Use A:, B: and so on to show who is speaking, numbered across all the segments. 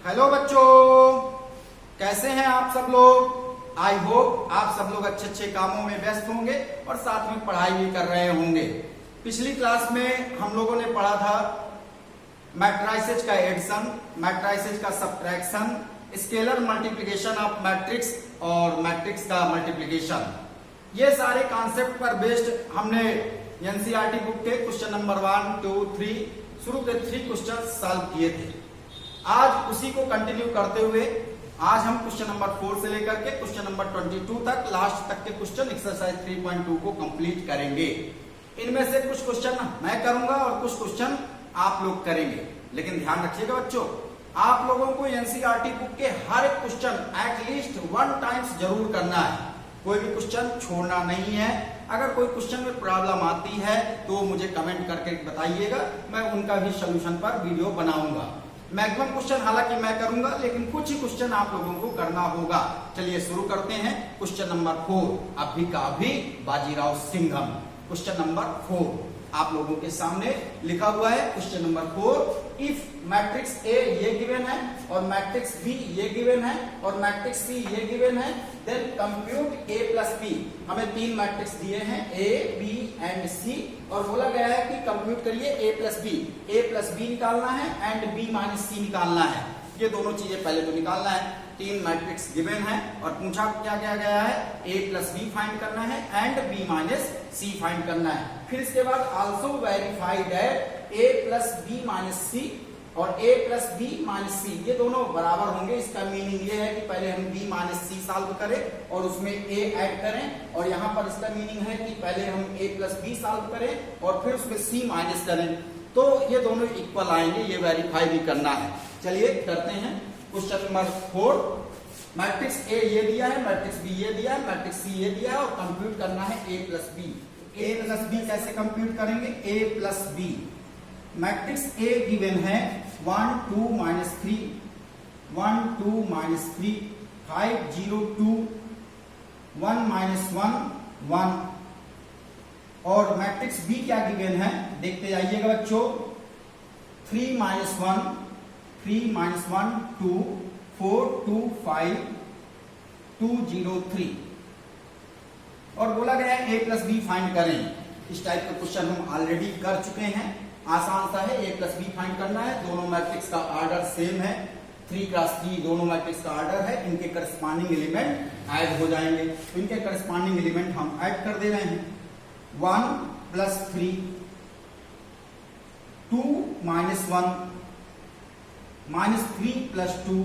A: Hello बच्चों, कैसे हैं आप सब लोग। आई होप आप सब लोग अच्छे अच्छे कामों में व्यस्त होंगे और साथ में पढ़ाई भी कर रहे होंगे। पिछली क्लास में हम लोगों ने पढ़ा था मैट्रिसेस का एडिशन, मैट्रिसेस का subtraction, scalar multiplication of matrix और मैट्रिक्स का मल्टीप्लिकेशन। ये सारे कॉन्सेप्ट पर बेस्ड हमने एनसीईआरटी बुक के क्वेश्चन नंबर 1, 2, 3 शुरू के 3 क्वेश्चन सॉल्व किए थे। आज उसी को कंटिन्यू करते हुए आज हम क्वेश्चन नंबर 4 से लेकर के क्वेश्चन नंबर 22 तक लास्ट तक के क्वेश्चन एक्सरसाइज 3.2 को कंप्लीट करेंगे। इनमें से कुछ क्वेश्चन मैं करूंगा और कुछ क्वेश्चन आप लोग करेंगे, लेकिन ध्यान रखिएगा बच्चों, आप लोगों को एनसीईआरटी बुक के हर एक क्वेश्चन एटलीस्ट 1 टाइम्स जरूर करना है। कोई भी क्वेश्चन छोड़ना नहीं है। अगर कोई क्वेश्चन में प्रॉब्लम आती है तो मुझे कमेंट करके बताइएगा, मैं उनका भी सोल्यूशन पर वीडियो बनाऊंगा। मैक्सिमम क्वेश्चन हालांकि मैं करूंगा, लेकिन कुछ ही क्वेश्चन आप लोगों को करना होगा। चलिए शुरू करते हैं। क्वेश्चन नंबर 4, अभी का अभी बाजीराव सिंघम। क्वेश्चन नंबर 4 आप लोगों के सामने लिखा हुआ है। Question number 4, if matrix A ये गिवन है और मैट्रिक्स बी ये गिवन है और मैट्रिक्स सी ये गिवन है, देन कंप्यूट ए प्लस बी। हमें 3 मैट्रिक्स दिए हैं ए, बी एंड सी, और बोला गया है कि कंप्यूट करिए ए प्लस बी निकालना है एंड बी माइनस सी निकालना है। ये दोनों चीजें पहले तो निकालना है। 3 मैट्रिक्स गिवन है और पूछा क्या क्या गया है, ए प्लस बी फाइंड करना है and B minus C find करना है। फिर इसके बाद also verify that A plus B minus C और A plus B minus C ये दोनों बराबर होंगे। इसका मीनिंग ये है कि पहले हम बी माइनस सी सॉल्व करें और उसमें ए ऐड करें, और यहाँ पर इसका मीनिंग है कि पहले हम ए प्लस बी सॉल्व करें और फिर उसमें सी माइनस करें, तो ये दोनों इक्वल आएंगे। ये वेरीफाई भी करना है। चलिए करते हैं। क्वेश्चन नंबर 4, मैट्रिक्स ए ये दिया है, मैट्रिक्स बी ये दिया है, मैट्रिक्स सी ये दिया है और कंप्यूट करना है A plus B. A plus B कैसे कंप्यूट करेंगे, A plus B. Matrix A given है 1 2 -3 1 2 -3 5 0 2 1 -1 1, और मैट्रिक्स बी क्या गिवन है देखते जाइएगा बच्चों। 3 -1 3 -1 2 4 2 5 2 0 3, और बोला गया है ए प्लस बी फाइंड करें। इस टाइप का क्वेश्चन हम ऑलरेडी कर चुके हैं। आसान सा है, ए प्लस बी फाइंड करना है। दोनों मैट्रिक्स का ऑर्डर सेम है, 3 × 3 दोनों मैट्रिक्स का ऑर्डर है। इनके करस्पॉन्डिंग एलिमेंट ऐड हो जाएंगे, तो इनके करस्पॉन्डिंग एलिमेंट हम ऐड कर दे रहे हैं। 1 + 3 2 - 1 -3 + 2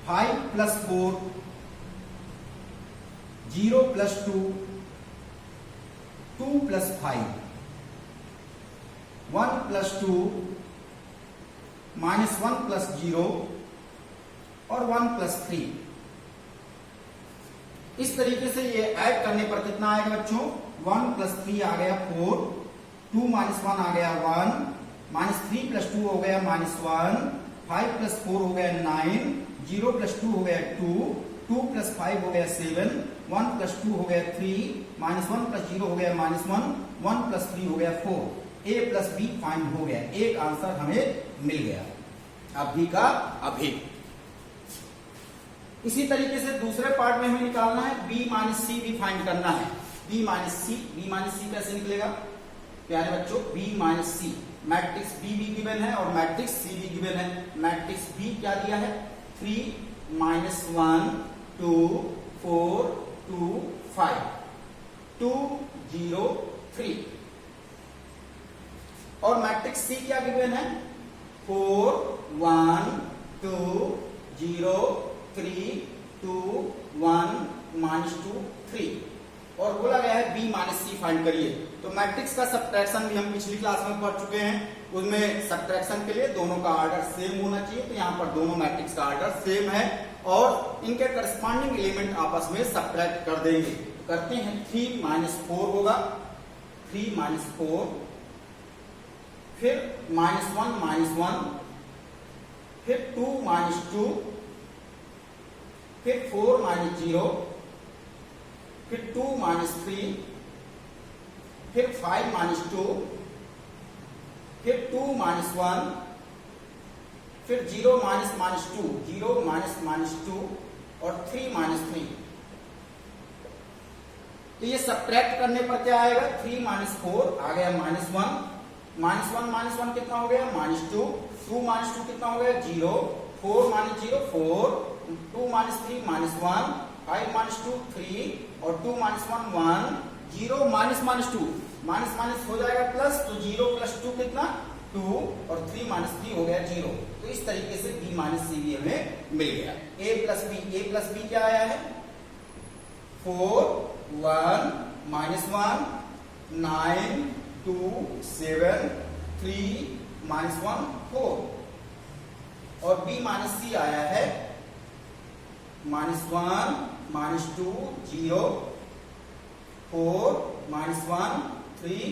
A: 5 + 4 0 + 2 2 + 5 1 + 2 -1 + 0 और 1 + 3। इस तरीके से ये ऐड करने पर कितना आएगा बच्चों, 1 + 3 आ गया 4, 2 - 1 आ गया 1, -3 + 2 हो गया -1, 5 + 4 हो गया 9, 0 + 2 हो गया 2, 2 + 5 हो गया 7, 1 + 2 हो गया 3, -1 + 0 हो गया -1, 1 + 3 हो गया 4। ए प्लस बी फाइंड हो गया। एक आंसर हमें मिल गया, अभी का अभी। इसी तरीके से दूसरे पार्ट में हमें निकालना है बी माइनस सी भी फाइंड करना है। बी माइनस सी कैसे निकलेगा प्यारे बच्चों, बी माइनस सी। मैट्रिक्स बी भी गिवन है और मैट्रिक्स सी भी गिवन है। मैट्रिक्स बी क्या दिया है, 3 - 1 2 4 2 5 2 0 3, और मैट्रिक्स सी क्या गिवन है, 4 1 2 0 3 2 1 -2 3, और बोला गया है बी माइनस सी फाइंड करिए। तो मैट्रिक्स का सब्ट्रैक्शन भी हम पिछली क्लास में पढ़ चुके हैं। उसमें सब्ट्रैक्शन के लिए दोनों का ऑर्डर सेम होना चाहिए, तो यहाँ पर दोनों मैट्रिक्स का ऑर्डर सेम है और इनके करस्पॉन्डिंग एलिमेंट आपस में सब्ट्रैक्ट कर देंगे। करते हैं। 3 - 4 होगा, 3 - 4, फिर -1 -1, फिर 2 - 2, फिर 4 - 0, फिर 2 - 3, फिर 5 - 2, फिर 2 - 1, फिर 0 माइनस माइनस 2, 0 माइनस माइनस 2 और 3 माइनस 3। तो ये सब्ट्रैक्ट करने पर क्या आएगा, 3 माइनस 4 आ गया माइनस 1, माइनस 1 कितना हो गया माइनस 2, 2 माइनस 2 कितना हो गया 0, 4 माइनस 0 4, 2 माइनस 3 माइनस 1, 5 माइनस 2 3 और 2 minus 1 1, 0 minus minus 2 minus minus हो जाएगा प्लस, तो 0 प्लस 2 कितना 2 और 3 माइनस 3 हो गया 0। तो इस तरीके से b माइनस सी भी हमें मिल गया। a प्लस बी क्या आया है 4 1 माइनस 1 9 2 7 3 माइनस 1 4 और b माइनस सी आया है माइनस 1 माइनस 2 0 4 माइनस 1 3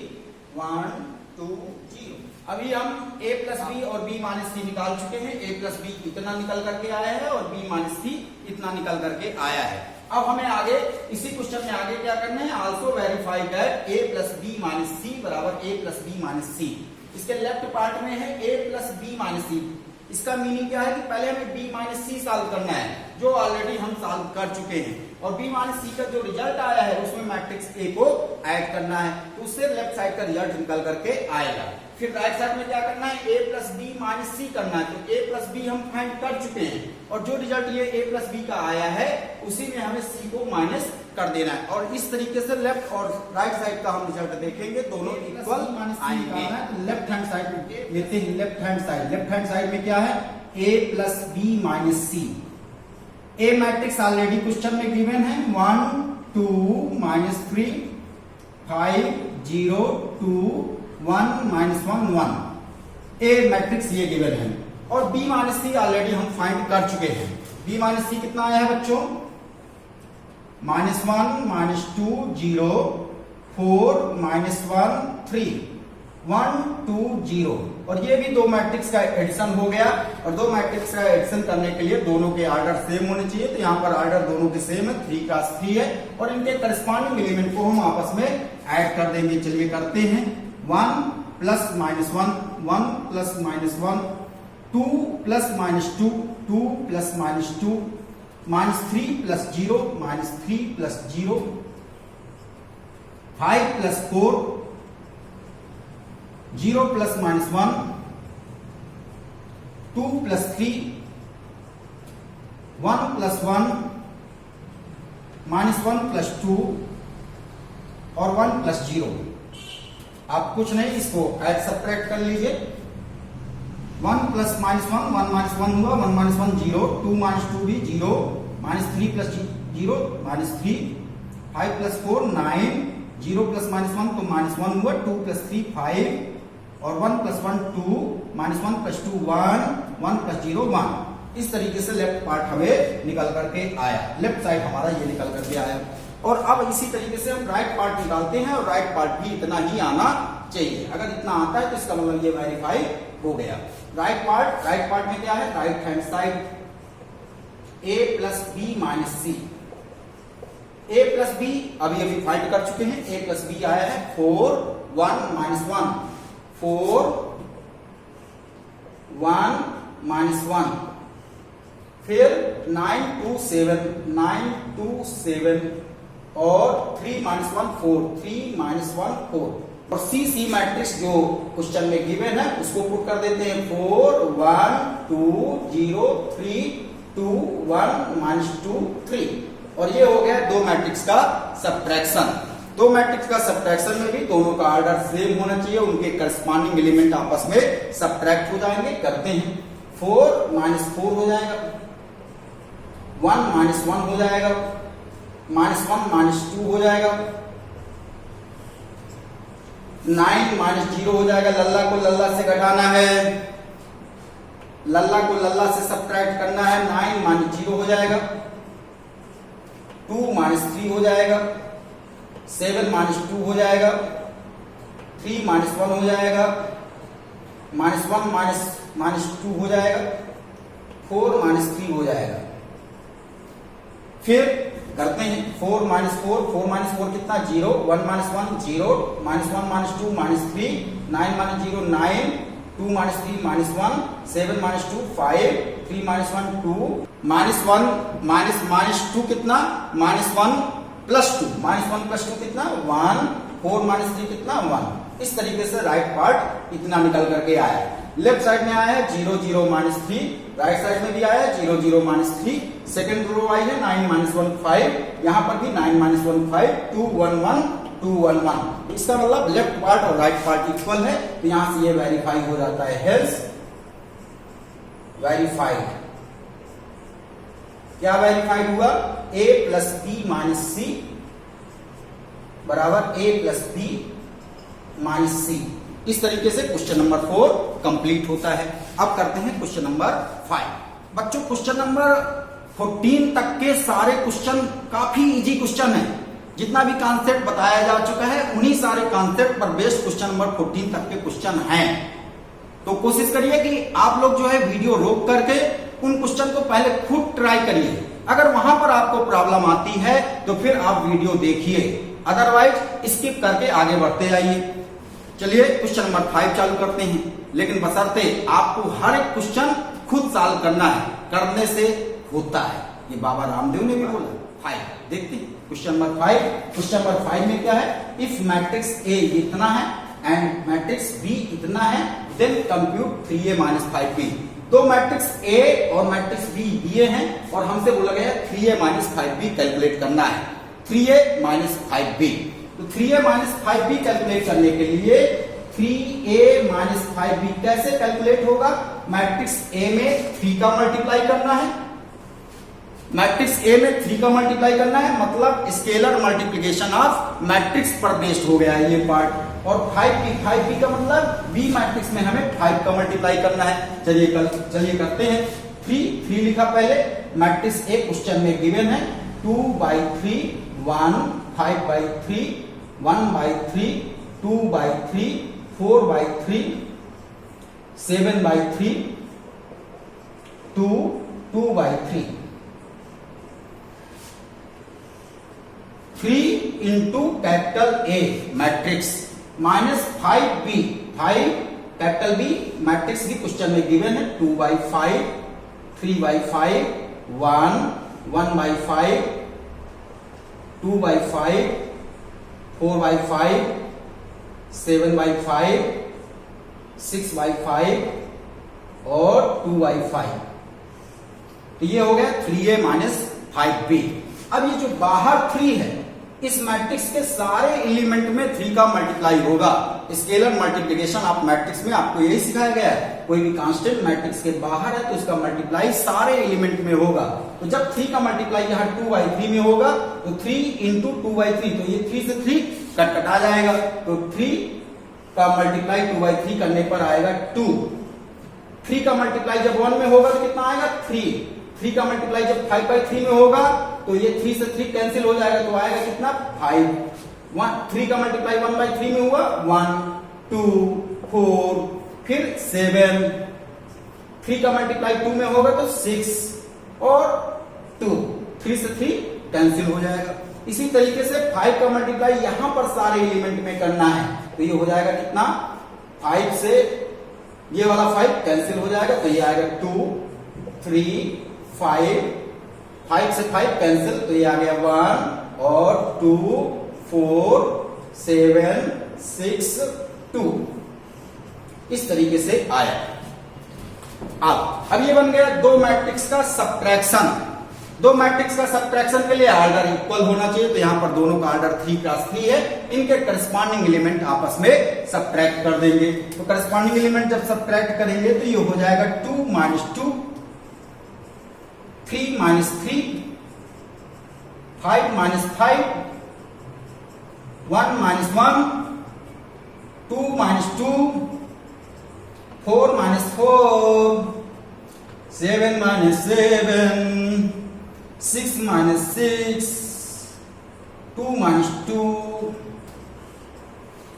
A: 1 2 0। अभी हम a प्लस बी और b माइनस सी निकाल चुके हैं। a प्लस बी इतना निकल करके आया है और b माइनस सी इतना निकल करके आया है। अब हमें आगे इसी क्वेश्चन में आगे क्या करना है, also verify that a plus B minus C बराबर a plus B minus C. इसके लेफ्ट पार्ट में है a plus B minus C. इसका मीनिंग क्या है कि पहले हमें b माइनस सी सॉल्व करना है, जो ऑलरेडी हम सॉल्व कर चुके हैं, और b माइनस सी का जो रिजल्ट आया है उसमें मैट्रिक्स a को ऐड करना है, तो उससे लेफ्ट साइड का रिजल्ट निकल करके आएगा। फिर राइट साइड में क्या करना है, a प्लस बी माइनस सी करना है। तो a प्लस बी हम फाइंड कर चुके हैं और जो रिजल्ट ये a प्लस बी का आया है उसी में हमें c को माइनस कर देना है, और इस तरीके से लेफ्ट और राइट साइड का हम रिजल्ट देखेंगे, दोनों इक्वल आएंगे। लेफ्ट हैंड साइड लेते हैं, लेफ्ट हैंड साइड में क्या है a plus B minus C. A matrix already question में गिवन है 1 2 माइनस 3 5 0 2 1 माइनस 1 1। ए मैट्रिक्स ये गिवन है और b माइनस सी ऑलरेडी हम फाइंड कर चुके हैं। b माइनस सी कितना आया है बच्चों, माइनस 1 माइनस 2 0 4 माइनस 1 3 1 2 0। और ये भी दो मैट्रिक्स का एडिशन हो गया, और दो मैट्रिक्स का एडिशन करने के लिए दोनों के ऑर्डर सेम होने चाहिए। तो यहाँ पर ऑर्डर दोनों के सेम है, 3 क्रॉस 3 है, और इनके करस्पॉन्डिंग एलिमेंट को हम आपस में ऐड कर देंगे। चलिए करते हैं, 1 plus minus 1 1 plus minus 1 2 plus minus 2 2 plus minus 2 minus 3 plus 0 minus 3 plus 0 5 plus 4 0 plus minus 1 2 plus 3 1 plus 1 minus 1 plus 2 और 1 प्लस 0। आप कुछ नहीं, इसको ऐड सब्ट्रैक्ट कर लीजिए। 1 प्लस माइनस 1 1 माइनस 1 हुआ, 1 माइनस 1 0 2 माइनस 2 भी 0 minus 3 plus 0 minus 3 5 plus 4 9 0 plus minus 1 तो माइनस 1 हुआ, 2 प्लस 3 5 और 1 प्लस 1 2 माइनस 1 प्लस 2 1 1 प्लस 0 1। इस तरीके से लेफ्ट पार्ट हमें निकल करके आया, लेफ्ट साइड हमारा ये निकल करके आया। और अब इसी तरीके से हम राइट पार्ट निकालते हैं, और राइट पार्ट भी इतना ही आना चाहिए। अगर इतना आता है तो इसका मतलब ये वेरीफाई हो गया। राइट पार्ट में क्या है, right hand side a plus B minus C. a plus B अभी फाइंड कर चुके हैं, a प्लस बी आया है 4 1 माइनस 1 4 1 माइनस 1, फिर 9 2 7 9 2 7 और 3 माइनस 1 4 3 माइनस 1 4। और सी मैट्रिक्स जो क्वेश्चन में गिवन है उसको पुट कर देते हैं 4 1 2 0 3 2 1 माइनस 2 3। और ये हो गया दो मैट्रिक्स का सब्ट्रैक्शन। दो मैट्रिक्स का सब्ट्रैक्शन में भी दोनों का ऑर्डर सेम होना चाहिए, उनके करस्पॉन्डिंग एलिमेंट आपस में सब्ट्रैक्ट हो जाएंगे। करते हैं, 4 माइनस 4 हो जाएगा, 1 माइनस 1 हो जाएगा, माइनस 1 माइनस 2 हो जाएगा, 9 माइनस 0 हो जाएगा। लल्ला को लल्ला से घटाना है, लल्ला को लल्ला से सब्ट्रैक्ट करना है, 9 माइनस 0 हो जाएगा, 2 माइनस 3 हो जाएगा, 7 माइनस 2 हो जाएगा, 3 माइनस 1 हो जाएगा, माइनस 1 माइनस 2 हो जाएगा, 4 माइनस 3 हो जाएगा। फिर करते हैं 4 माइनस 4 कितना 0 1 minus 1 0 minus 1 minus 2 minus 3 9 minus 0 9 2 minus 3 minus 1, 7 minus 2 5, 3 minus 1 2, minus 1 minus 2 कितना, माइनस 1 प्लस 2, माइनस 1 प्लस 2 कितना 1, 4 माइनस 3 कितना 1। इस तरीके से राइट पार्ट इतना निकल करके आया। लेफ्ट साइड में आया है 0 0 माइनस 3, राइट साइड में भी आया है 0 0 माइनस 3, सेकंड रो आई है 9 माइनस 1 5, यहां पर भी 9 माइनस 1 5, 2 1 1 2 1 1। इसका मतलब लेफ्ट पार्ट और राइट पार्ट इक्वल है, तो यहां से ये वेरीफाई हो जाता है, हेल्स वेरीफाइड। क्या वेरीफाइड हुआ, a plus B minus C बराबर a प्लस बी माइनस सी। इस तरीके से क्वेश्चन नंबर 4 कंप्लीट होता है। अब करते हैं क्वेश्चन नंबर 5। बच्चों क्वेश्चन नंबर 14 तक के सारे क्वेश्चन काफी इजी क्वेश्चन है। जितना भी कॉन्सेप्ट बताया जा चुका है उन्हीं सारे कॉन्सेप्ट पर बेस्ड क्वेश्चन नंबर 14 तक के क्वेश्चन हैं। तो कोशिश करिए कि आप लोग जो है वीडियो रोक करके उन क्वेश्चन को पहले खुद ट्राई करिए। अगर वहां पर आपको प्रॉब्लम आती है तो फिर आप वीडियो देखिए, अदरवाइज स्किप करके आगे बढ़ते जाइए। चलिए क्वेश्चन नंबर 5 चालू करते हैं, लेकिन बशर्ते आपको हर एक क्वेश्चन खुद सॉल्व करना है, करने से होता है। ये बाबा रामदेव ने भी बोला। 5 देखते हैं क्वेश्चन नंबर 5। क्वेश्चन नंबर 5 में क्या है, इफ मैट्रिक्स ए इतना है एंड मैट्रिक्स बी इतना है then compute 3a minus 5b। दो मैट्रिक्स ए और मैट्रिक्स बी दिए हैं और हमसे बोला गया है 3a माइनस 5b कैलकुलेट करना है। 3a माइनस 5b, तो 3a माइनस 5b कैलकुलेट करने के लिए 3a माइनस 5b कैसे कैलकुलेट होगा, मैट्रिक्स ए में 3 का मल्टीप्लाई करना है, मैट्रिक्स ए में 3 का मल्टीप्लाई करना है, मतलब स्केलर मल्टीप्लिकेशन ऑफ मैट्रिक्स पर बेस्ड हो गया है ये पार्ट। और 5b का मतलब बी मैट्रिक्स में हमें 5 का मल्टीप्लाई करना है। चलिए करते हैं। 3 लिखा पहले, मैट्रिक्स ए क्वेश्चन में गिवन है 2/3 1 5/3 1/3 2/3 4/3 7/3 2 2/3। 3 into capital A matrix minus 5b, 5 capital B matrix भी क्वेश्चन में गिवन है 2/5 3/5 1 1/5 2/5 4/5 7/5 6/5 और 2/5। तो ये हो गया 3a माइनस 5b। अब ये जो बाहर 3 है, इस मैट्रिक्स के सारे एलिमेंट में 3 का मल्टीप्लाई होगा। स्केलर मल्टीप्लिकेशन ऑफ मैट्रिक्स में आपको यही सिखाया गया है। कोई भी कांस्टेंट मैट्रिक्स के बाहर है तो इसका मल्टीप्लाई सारे एलिमेंट में होगा। तो जब 3 का मल्टीप्लाई यहाँ 2/3 में होगा तो 3 इंटू 2/3, तो ये 3 से 3 कटा जाएगा। तो 3 का मल्टीप्लाई 2/3 करने पर आएगा 2। 3 का मल्टीप्लाई जब 1 में होगा तो कितना आएगा 3। 3 का मल्टीप्लाई जब 5/3 में होगा तो ये 3 से 3 कैंसिल हो जाएगा, तो आएगा कितना 5। 3 का मल्टीप्लाई 1/3 में हुआ 1 2 4 फिर 7। 3 का मल्टीप्लाई 2 में होगा तो 6 और 2, 3 से 3 कैंसिल हो जाएगा। इसी तरीके से 5 का मल्टीप्लाई यहां पर सारे एलिमेंट में करना है, तो ये हो जाएगा कितना 5 से ये वाला 5 कैंसिल हो जाएगा, तो ये आएगा 2 3 5 से 5 कैंसिल, तो ये आ गया 1 और 2 4 7 6 2। इस तरीके से आया। अब ये बन गया दो मैट्रिक्स का सब्ट्रैक्शन। दो मैट्रिक्स का सब्ट्रैक्शन के लिए ऑर्डर इक्वल होना चाहिए, तो यहां पर दोनों का ऑर्डर 3 × 3 है। इनके करस्पॉन्डिंग एलिमेंट आपस में सब्ट्रैक्ट कर देंगे। तो करस्पॉन्डिंग एलिमेंट जब सब्ट्रैक्ट करेंगे तो ये हो जाएगा 2 - 2 3 - 3 5 - 5 1 - 1 2 - 2 4 - 4 7 - 7 6 - 6 2 - 2।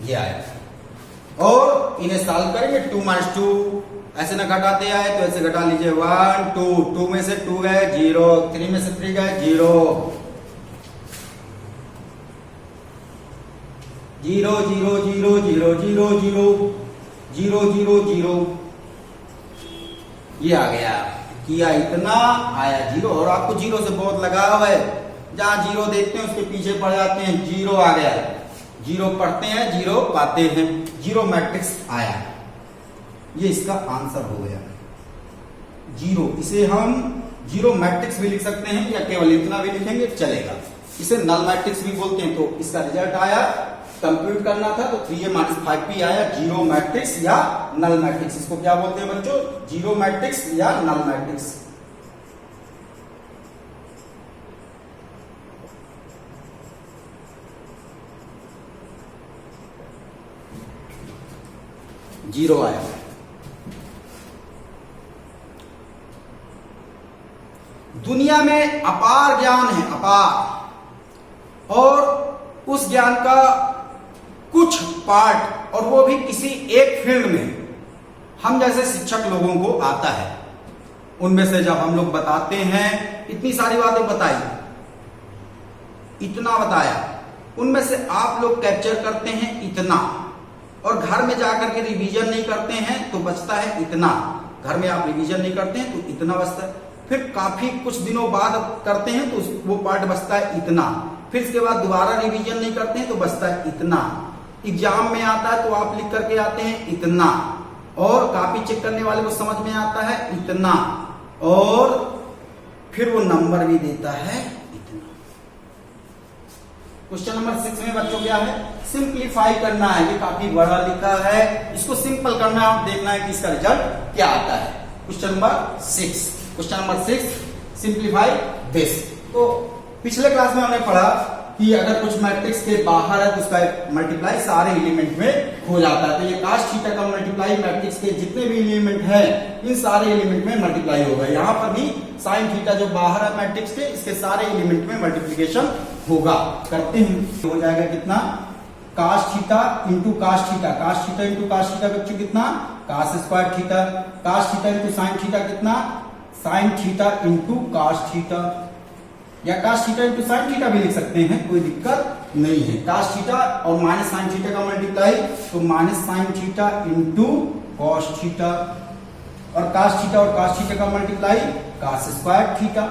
A: ये आया। और इन्हें सॉल्व करेंगे 2 - 2 ऐसे ना घटाते आए तो ऐसे घटा लीजिए 1 2 2 में से 2 गए 0 3 में से 3 गए 0 0 0 0 0 0 0 0 0 0, ये आ गया, किया इतना, आया 0। और आपको 0 से बहुत लगाव है, जहां 0 देखते हैं उसके पीछे पड़ जाते हैं, 0 आ गया, 0 पढ़ते हैं 0 पाते हैं, 0 मैट्रिक्स आया। ये इसका आंसर हो गया 0। इसे हम 0 मैट्रिक्स भी लिख सकते हैं या केवल इतना भी लिखेंगे चलेगा। इसे नल मैट्रिक्स भी बोलते हैं। तो इसका रिजल्ट आया, कंप्यूट करना था तो 3a - 5p आया, 0 मैट्रिक्स या नल मैट्रिक्स। इसको क्या बोलते हैं बच्चों? 0 मैट्रिक्स या नल मैट्रिक्स। जीरो आया। दुनिया में अपार ज्ञान है, अपार, और उस ज्ञान का कुछ पार्ट, और वो भी किसी एक फील्ड में हम जैसे शिक्षक लोगों को आता है। उनमें से जब हम लोग बताते हैं, इतनी सारी बातें बताई, इतना बताया, उनमें से आप लोग कैप्चर करते हैं इतना, और घर में जाकर के रिवीजन नहीं करते हैं तो बचता है इतना। घर में आप रिवीजन नहीं करते हैं तो इतना बचता है। फिर काफी कुछ दिनों बाद करते हैं तो वो पार्ट बचता है इतना। फिर इसके बाद दोबारा रिवीजन नहीं करते हैं तो बचता है इतना। एग्जाम में आता है तो आप लिख करके आते हैं इतना, और कॉपी चेक करने वाले को समझ में आता है इतना, और फिर वो नंबर भी देता है इतना। क्वेश्चन नंबर 6 में बच्चों क्या है? सिंप्लीफाई करना है। ये काफी बड़ा लिखा है, इसको सिंपल करना है, देखना है कि इसका रिजल्ट क्या आता है। Question number 6 simplify this. तो पिछले क्लास में हमने पढ़ा कि अगर कुछ मैट्रिक्स के बाहर है तो उसका मल्टीप्लाई सारे एलिमेंट में हो जाता है। तो ये cos थीटा का मल्टीप्लाई मैट्रिक्स के जितने भी एलिमेंट हैं इन सारे एलिमेंट में मल्टीप्लाई होगा। यहाँ पर भी sin थीटा जो बाहर है मैट्रिक्स के, इसके सारे एलिमेंट में मल्टीप्लीकेशन होगा। करते हैं, हो जाएगा कितना? cos theta into cos theta, cos theta into cos theta बच्चों कितना? cos square theta. cos theta into sin theta कितना? sin theta into cos theta, या cos theta into sin theta भी लिख सकते हैं, कोई दिक्कत नहीं है। cos थीटा और माइनस sin थीटा का मल्टीप्लाई तो minus sin theta into cos theta, और cos थीटा और cos थीटा का मल्टीप्लाई cos स्क्वायर थीटा।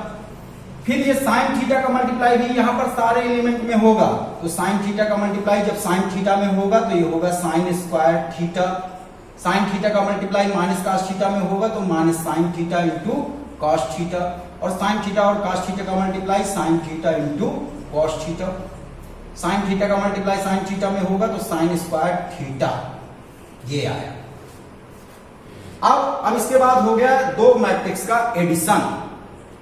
A: फिर ये sin थीटा का मल्टीप्लाई भी यहाँ पर सारे एलिमेंट में होगा। तो sin थीटा का मल्टीप्लाई जब sin थीटा में होगा तो ये होगा sin square theta. sin theta का मल्टीप्लाई माइनस cos थीटा में होगा तो minus sin theta into cos theta, और sin थीटा और cos थीटा का multiply sin theta into cos theta. sin theta का मल्टीप्लाई sin थीटा में होगा तो sin स्क्वायर थीटा। ये आया। अब इसके बाद हो गया दो मैट्रिक्स का एडिशन।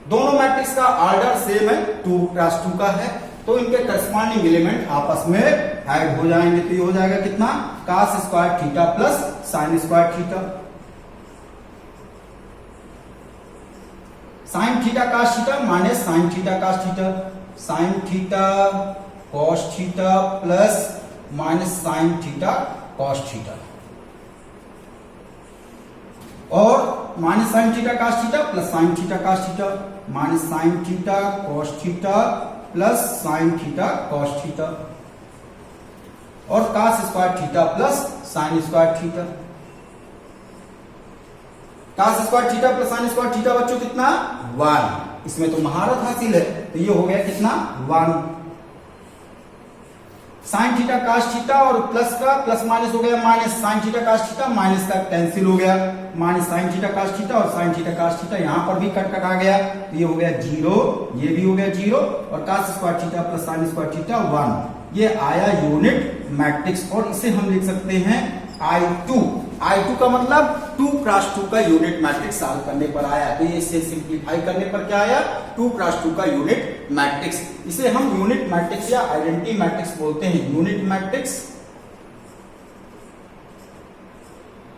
A: दोनों मैट्रिक्स का ऑर्डर सेम है, 2 क्रॉस 2 का है, तो इनके करस्पॉन्डिंग एलिमेंट आपस में ऐड हो जाएंगे। तो ये हो जाएगा कितना? cos square theta plus sin square theta. sin theta cos theta minus sin theta cos theta, sin theta cos theta plus minus sin theta cos theta, और minus sin theta cos theta plus sin theta cos theta, minus sin theta cos theta plus sin theta cos theta, और cos square theta plus sin square theta. cos square theta plus sin square theta बच्चों कितना? 1। इसमें तो महारत हासिल है, तो ये हो गया कितना? 1। sin थीटा cos थीटा और प्लस का प्लस माइनस हो गया minus, sin theta cos theta minus का कैंसिल हो गया, minus sin theta cos theta और sin थीटा cos थीटा यहां पर भी कट आ गया, तो ये हो गया 0, ये भी हो गया 0, और cos square theta plus sin square theta 1। ये आया यूनिट मैट्रिक्स, और इसे हम लिख सकते हैं I2। I2 का मतलब 2 क्रॉस 2 का यूनिट मैट्रिक्स सॉल्व करने पर आया। तो ये इसे सिंप्लीफाई करने पर क्या आया? 2 क्रॉस 2 का यूनिट मैट्रिक्स। इसे हम यूनिट मैट्रिक्स या आइडेंटिटी मैट्रिक्स बोलते हैं। यूनिट मैट्रिक्स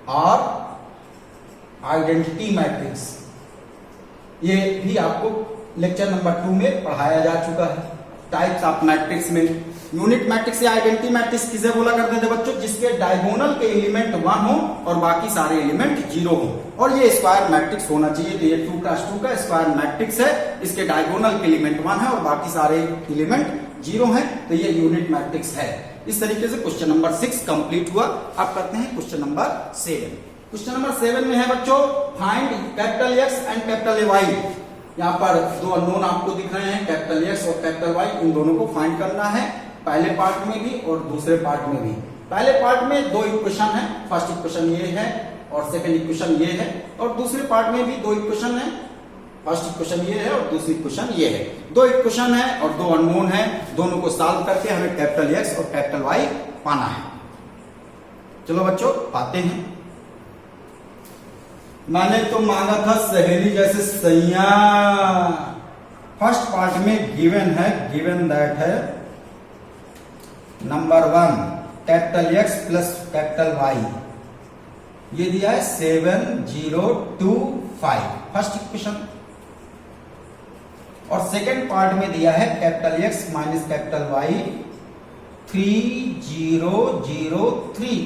A: और आइडेंटिटी मैट्रिक्स, ये भी आपको लेक्चर नंबर 2 में पढ़ाया जा चुका है। टाइप्स ऑफ मैट्रिक्स में यूनिट मैट्रिक्स या आइडेंटिटी मैट्रिक्स किसे बोला करते थे बच्चों? जिसके डायगोनल के एलिमेंट 1 हो और बाकी सारे एलिमेंट 0 हो, और ये स्क्वायर मैट्रिक्स होना चाहिए। तो ये 2 क्रॉस 2 का स्क्वायर मैट्रिक्स है, इसके डायगोनल के एलिमेंट 1 है और बाकी सारे एलिमेंट 0 है, तो ये यूनिट मैट्रिक्स है। इस तरीके से क्वेश्चन नंबर 6 कंप्लीट हुआ। अब करते हैं क्वेश्चन नंबर 7। क्वेश्चन नंबर 7 में है बच्चों, find capital X and capital Y. यहाँ पर दो अननोन आपको दिख रहे हैं, कैपिटल एक्स और कैपिटल वाई, इन दोनों को फाइंड करना है, पहले पार्ट में भी और दूसरे पार्ट में भी। पहले पार्ट में दो इक्वेशन है, फर्स्ट इक्वेशन ये है और सेकंड इक्वेशन ये है, और दूसरे पार्ट में भी दो इक्वेशन है, फर्स्ट इक्वेशन ये है और दूसरी इक्वेशन ये है। दो इक्वेशन है और दो अननोन है, दोनों को सॉल्व करके हमें कैपिटल एक्स और कैपिटल वाई पाना है। चलो बच्चों पाते हैं। मैंने तो मांगा था सहेली जैसे सैया। फर्स्ट पार्ट में गिवन है, गिवन दैट है number 1 capital X plus capital Y, ये दिया है 7025 फर्स्ट इक्वेशन। और सेकेंड पार्ट में दिया है capital X minus capital Y 3003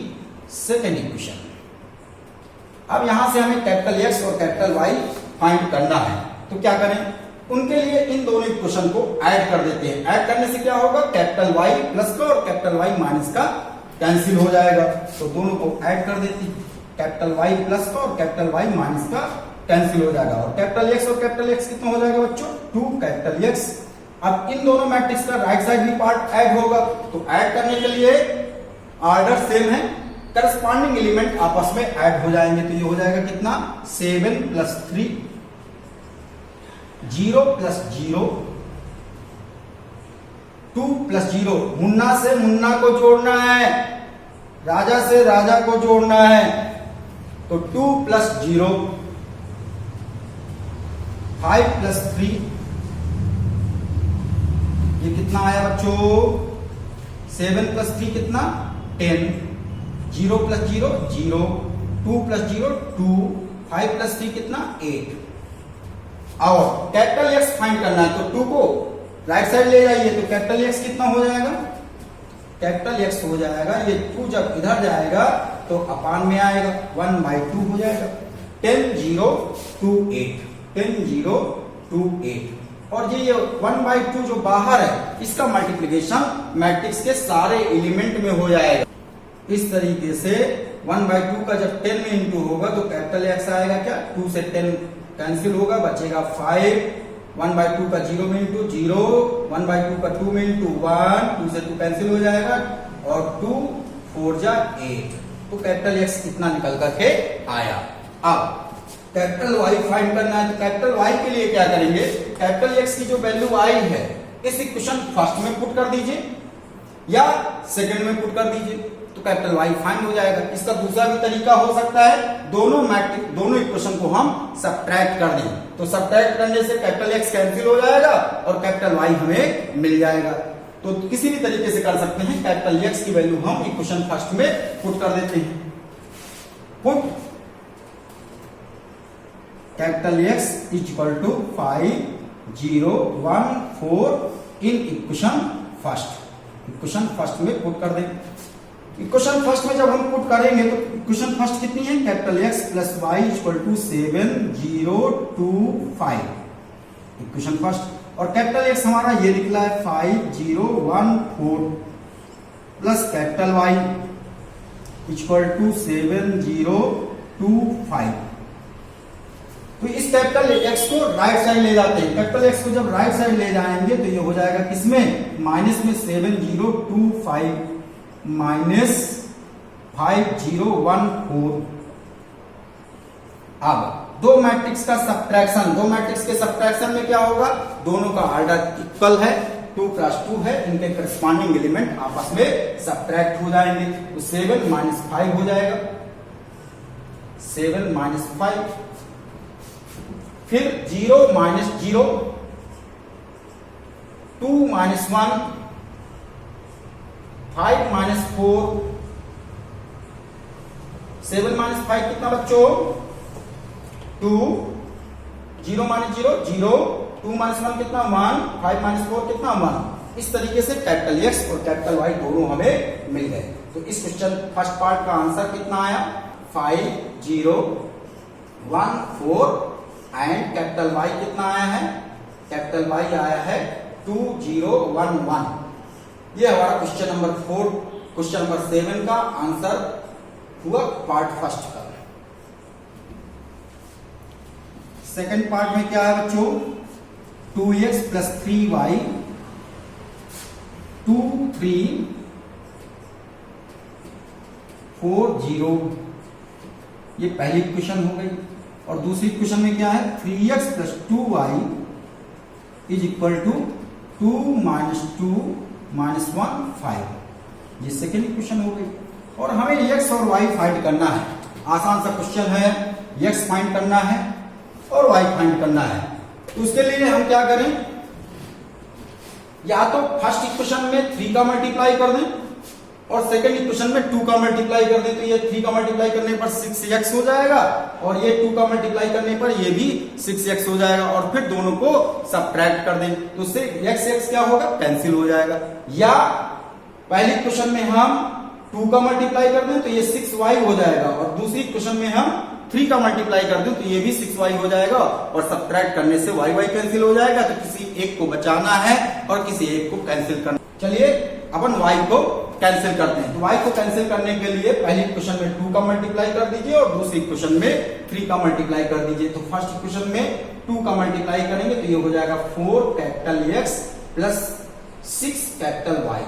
A: second equation. अब यहां से हमें कैपिटल एक्स और कैपिटल वाई फाइंड करना है, तो क्या करें, उनके लिए इन दोनों इक्वेशन को ऐड कर देते हैं। ऐड करने से क्या होगा, कैपिटल वाई प्लस का और कैपिटल वाई माइनस का कैंसिल हो जाएगा, तो दोनों को ऐड कर देते हैं। कैपिटल वाई प्लस का और कैपिटल वाई माइनस का कैंसिल हो जाएगा, और कैपिटल एक्स और कैपिटल एक्स कितना हो जाएगा बच्चों, 2 कैपिटल एक्स। अब इन दोनों मैट्रिक्स का राइट साइड भी पार्ट ऐड होगा, तो ऐड करने के लिए ऑर्डर सेम है, करस्पॉन्डिंग एलिमेंट आपस में ऐड हो जाएंगे, तो ये हो जाएगा कितना 7 + 3 0 + 0 2 + 0। मुन्ना से मुन्ना को जोड़ना है, राजा से राजा को जोड़ना है, तो 2 + 0 5 + 3, ये कितना आया बच्चों 7 + 3 कितना 10, 0 + 0 0, 2 + 0 2, 5 + 3 कितना 8। और कैपिटल एक्स फाइंड करना है, तो 2 को राइट साइड ले जाइए, तो कैपिटल एक्स कितना हो जाएगा, कैपिटल एक्स हो जाएगा, ये 2 जब इधर जाएगा तो अपान में आएगा 1/2 हो जाएगा, 10 0 2 8, 10 0 2 8। और ये 1/2 जो बाहर है इसका मल्टीप्लिकेशन मैट्रिक्स के सारे एलिमेंट में हो जाएगा। इस तरीके से 1/2 का जब 10 में इंटू होगा तो कैपिटल एक्स आएगा क्या, 2 से 10 कैंसिल होगा, बचेगा 5, 1/2 का 0 में इंटू 0, 1/2 का 2 में इंटू 1, 2 से 2 कैंसिल हो जाएगा, और 2 4 जा 8, तो कैपिटल एक्स कितना निकल करके आया। अब कैपिटल वाई फाइंड करना है, तो कैपिटल वाई के लिए क्या करेंगे, कैपिटल एक्स की जो वैल्यू आई है इस इक्वेशन फर्स्ट में पुट कर दीजिए या सेकंड में पुट कर दीजिए, तो कैपिटल वाई फाइंड हो जाएगा। इसका दूसरा भी तरीका हो सकता है, दोनों इक्वेशन को हम सब्ट्रैक्ट कर दें, तो सब्ट्रैक्ट करने से कैपिटल एक्स कैंसिल हो जाएगा और कैपिटल वाई हमें मिल जाएगा। तो किसी भी तरीके से कर सकते हैं, कैपिटल एक्स की वैल्यू हम इक्वेशन फर्स्ट में पुट कर देते हैं। Put capital X equal to 5 0 1 4 in equation first में पुट कर दें। इक्वेशन फर्स्ट में जब हम पुट करेंगे तो इक्वेशन फर्स्ट कितनी है, capital X plus Y equal to 7 0 2 5 equation first, और कैपिटल एक्स हमारा ये निकला है 5 0 1 4 plus capital Y equal to 7 0 2 5। तो इस कैपिटल एक्स को राइट साइड ले जाते हैं, कैपिटल एक्स को जब राइट साइड ले जाएंगे तो ये हो जाएगा किसमें, माइनस में 7 0 2 5 माइनस 5 0 1 4। अब दो मैट्रिक्स का सब्ट्रैक्शन, दो मैट्रिक्स के सब्ट्रैक्शन में क्या होगा, दोनों का ऑर्डर इक्वल है, 2 + 2 है, इनके करस्पॉन्डिंग एलिमेंट आपस में सब्ट्रैक्ट हो जाएंगे, तो 7 - 5 हो जाएगा, 7 - 5, फिर 0 - 0 2 - 1 5 - 4, 7 - 5 कितना बच्चों 2, 0 - 0 0, 2 - 1 कितना 1, 5 - 4 कितना 1। इस तरीके से कैपिटल एक्स और कैपिटल वाई दोनों हमें मिल गए। तो इस क्वेश्चन फर्स्ट पार्ट का आंसर कितना आया, 5 0 1 4 एंड कैपिटल वाई कितना आया है, कैपिटल वाई आया है 2 0 1 1। ये हमारा क्वेश्चन नंबर 4 क्वेश्चन नंबर 7 का आंसर हुआ पार्ट फर्स्ट का। सेकंड पार्ट में क्या है बच्चों, 2x प्लस 3y 2 3 4 0, ये पहली क्वेश्चन हो गई। और दूसरी क्वेश्चन में क्या है, 3x plus 2y is equal to 2 minus 2 minus 1 5, ये सेकेंड क्वेश्चन हो गई। और हमें x और y फाइंड करना है, आसान सा क्वेश्चन है, x फाइंड करना है और y फाइंड करना है। तो उसके लिए हम क्या करें, या तो फर्स्ट इक्वेशन में 3 का मल्टीप्लाई कर दें और सेकंड इक्वेशन में 2 का मल्टीप्लाई कर दें, तो ये 3 का मल्टीप्लाई करने पर 6x हो जाएगा और ये 2 का मल्टीप्लाई करने पर ये भी 6x हो जाएगा, और फिर दोनों को सब्ट्रैक्ट कर दें तो उससे x क्या होगा, कैंसिल हो जाएगा। या पहली क्वेश्चन में हम 2 का मल्टीप्लाई कर दें तो ये 6y हो जाएगा, और दूसरी क्वेश्चन में हम 3 का मल्टीप्लाई कर दें तो ये भी 6y हो जाएगा, और सब्ट्रैक्ट करने से y कैंसिल हो जाएगा। तो किसी एक को बचाना है और किसी एक को कैंसिल करना। चलिए अपन y को कैंसिल करते हैं। तो y को कैंसिल करने के लिए पहली क्वेश्चन में 2 का मल्टीप्लाई कर दीजिए और दूसरी क्वेश्चन में 3 का मल्टीप्लाई कर दीजिए। तो फर्स्ट क्वेश्चन में 2 का मल्टीप्लाई करेंगे तो ये हो जाएगा 4 capital x plus 6 capital y।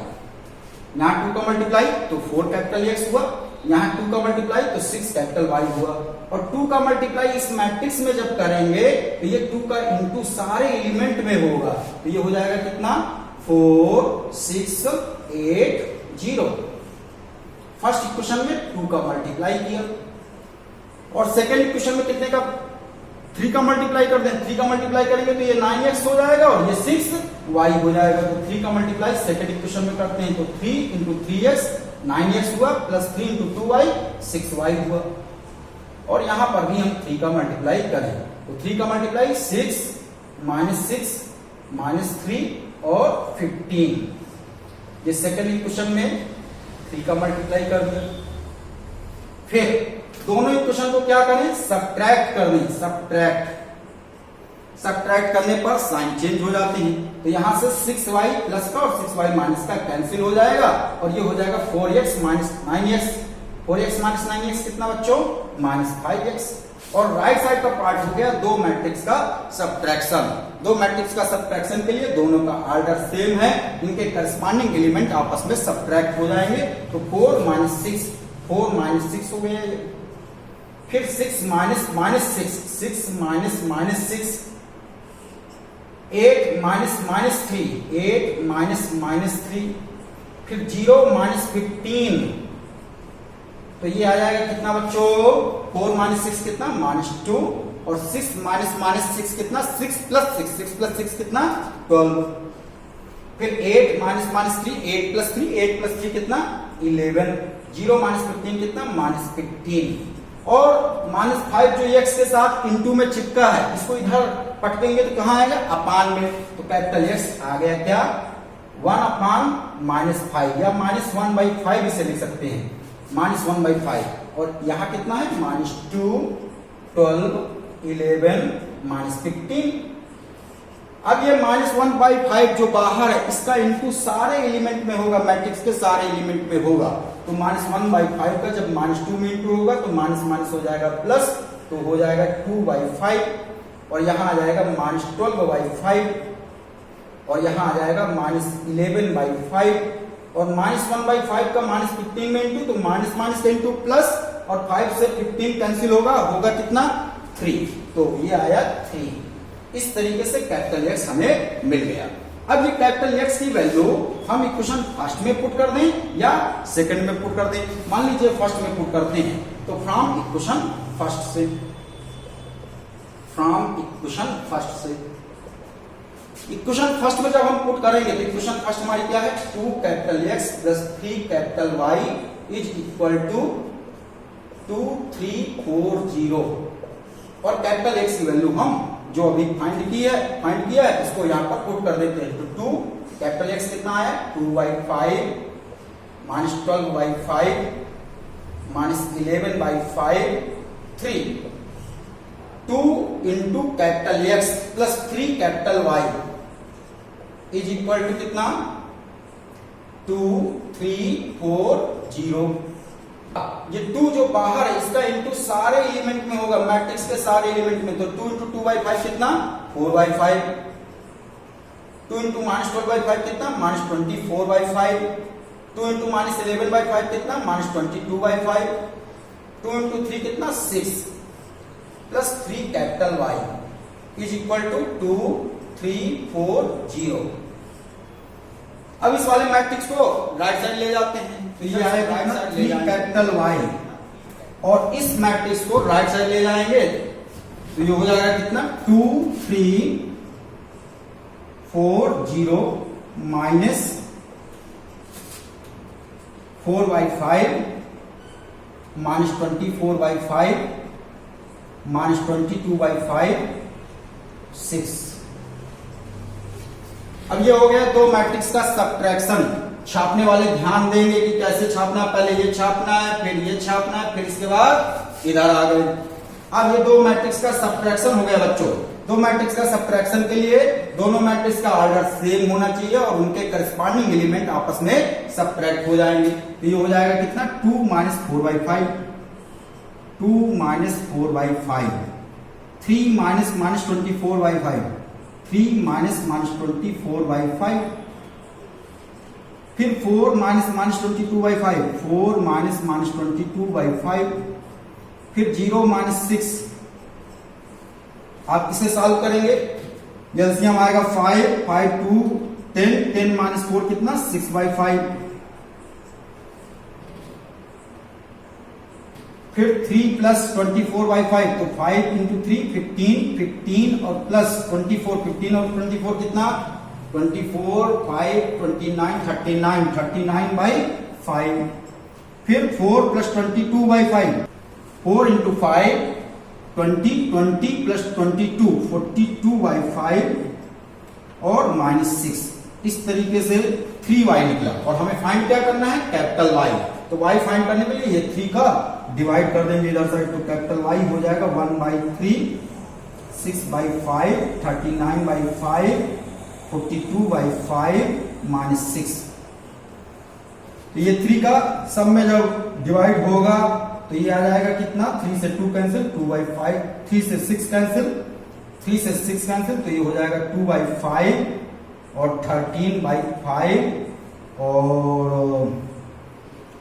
A: यहाँ 2 का मल्टीप्लाई तो 4 कैपिटल x हुआ, यहाँ 2 का मल्टीप्लाई तो 6 कैपिटल y हुआ। और 2 का मल्टीप्लाई इस मैट्रिक्स में जब करेंगे तो ये 2 का इंटू सारे एलिमेंट में होगा, तो ये हो जाएगा कितना, 4 6 8 0। फर्स्ट इक्वेशन में 2 का मल्टीप्लाई किया और सेकेंड इक्वेशन में कितने का, 3 का मल्टीप्लाई कर दें, 3 का मल्टीप्लाई करेंगे तो ये 9x हो जाएगा और ये 6y हो जाएगा। तो 3 का मल्टीप्लाई सेकेंड इक्वेशन में करते हैं तो 3 इंटू 3x 9x हुआ, प्लस 3 इंटू 2y 6y हुआ। और यहां पर भी हम 3 का मल्टीप्लाई करें तो 3 का मल्टीप्लाई 6 माइनस 3 और 15, ये सेकेंड इक्वेशन में 3 का मल्टीप्लाई कर दिया। फिर दोनों इक्वेशन को क्या करें, सब्ट्रैक्ट कर दें, सब्ट्रैक्ट करने पर साइन चेंज हो जाते हैं। तो यहां से 6y प्लस का और 6y माइनस का कैंसिल हो जाएगा और ये हो जाएगा 4x minus 9x। 4x minus 9x कितना बच्चों, माइनस 5x। और राइट साइड का पार्ट हो गया दो मैट्रिक्स का सब्ट्रैक्शन। दो मैट्रिक्स का सब्ट्रैक्शन के लिए दोनों का ऑर्डर सेम है, इनके करस्पॉन्डिंग एलिमेंट आपस में सब्ट्रैक्ट हो जाएंगे। तो 4 माइनस 6 हो गया ये। फिर 6 माइनस 6 8 माइनस 3 फिर 0 माइनस 15, तो ये आ जाएगा कितना बच्चों, 4 माइनस 6 कितना, माइनस 2, और 6 माइनस 6 कितना, 6 प्लस 6 कितना, 12। फिर 8 माइनस 3, 8 प्लस 3 कितना, 11। 0 माइनस 15 कितना, माइनस 15। और माइनस 5 जो x के साथ इंटू में चिपका है, इसको इधर पटकेंगे तो कहां आएगा, अपान में। तो कैपिटल x आ गया क्या, 1 अपान माइनस 5, या माइनस 1/5 इसे लिख सकते हैं, माइनस 1/5। और यहां कितना है, माइनस 2, 12, 11, माइनस 15। अब ये माइनस 1/5 जो बाहर है, इसका इंटू सारे एलिमेंट में होगा, मैट्रिक्स के सारे एलिमेंट में होगा। तो माइनस 1/5 का जब माइनस 2 में इंटू होगा तो माइनस माइनस हो जाएगा प्लस, तो हो जाएगा 2/5। और यहां आ जाएगा माइनस 12/5, और यहां आ जाएगा माइनस 11/5। और माइनस 1/5 का माइनस 15 में इंटू, तो माइनस माइनस का इंटू प्लस, और 5 से 15 कैंसिल होगा कितना, 3। तो ये आया 3। इस तरीके से कैपिटल X हमें मिल गया। अब ये कैपिटल X की वैल्यू हम इक्वेशन फर्स्ट में पुट कर दें या सेकंड में पुट कर दें। मान लीजिए फर्स्ट में पुट करते हैं, तो फ्रॉम इक्वेशन फर्स्ट से, इक्वेशन फर्स्ट में जब हम पुट करेंगे तो इक्वेशन फर्स्ट हमारी क्या है, 2 capital X plus 3 capital Y is equal to 2 3 4 0। और कैपिटल X की वैल्यू हम जो अभी फाइंड किया है इसको यहां पर पुट कर देते हैं। तो 2 कैपिटल X कितना आया, 2/5 minus 12/5 minus 11/5 3। 2 into capital X plus 3 capital Y is equal to कितना, 2 3 4 0। ये 2 जो बाहर है इसका इंटू सारे एलिमेंट में होगा, मैट्रिक्स के सारे एलिमेंट में। तो 2 इंटू 2/5 कितना 4/5। 2 इंटू -12/5 कितना -24/5। 2 इंटू -11/5 कितना -22/5। 2 इंटू 3 कितना 6 plus 3 capital Y is equal to 2 3 4 0। अब इस वाले मैट्रिक्स को राइट साइड ले जाते हैं, तो ये आएगा 3 कैपिटल Y, और इस मैट्रिक्स को राइट साइड ले जाएंगे तो ये हो जाएगा कितना 2 3 4 0 माइनस 4/5 -24/5 -22/5 6। अब ये हो गया दो मैट्रिक्स का सब्ट्रैक्शन। छापने वाले ध्यान देंगे कि कैसे छापना है, पहले ये छापना है, फिर ये छापना है, फिर इसके बाद इधर आ गए। अब ये दो मैट्रिक्स का सब्ट्रैक्शन हो गया बच्चों। दो मैट्रिक्स का सब्ट्रैक्शन के लिए दोनों मैट्रिक्स का ऑर्डर सेम होना चाहिए और उनके करस्पॉन्डिंग एलिमेंट आपस में सब्ट्रैक्ट हो जाएंगे। तो ये हो जाएगा कितना 2 - 4/5 2 - 4/5 3 - -24/5 3 - -24/5 फिर 4 - -22/5 4 - -22/5 फिर 0 - 6। आप किसे सॉल्व करेंगे? एलसीएम आएगा 5 5 2 10 10 - 4 कितना 6/5। फिर 3 + 24/5 तो 5 × 3 15 15 और प्लस 24 15 और 24 कितना 24 5 29 39 39/5। फिर 4 + 22/5 4 × 5 20 20 + 22 42/5 और -6। इस तरीके से 3y निकला और हमें फाइंड क्या करना है कैपिटल Y। तो y फाइंड करने के लिए ये 3 का डिवाइड कर देंगे इधर साइड, तो कैपिटल Y हो जाएगा 1/3 6/5 39/5 42/5 -6। तो ये 3 का सब में जब डिवाइड होगा तो ये आ जाएगा कितना 3 से 2 कैंसिल 2/5 3 से 6 कैंसिल 3 से 6 कैंसिल तो ये हो जाएगा 2/5 और 13/5 और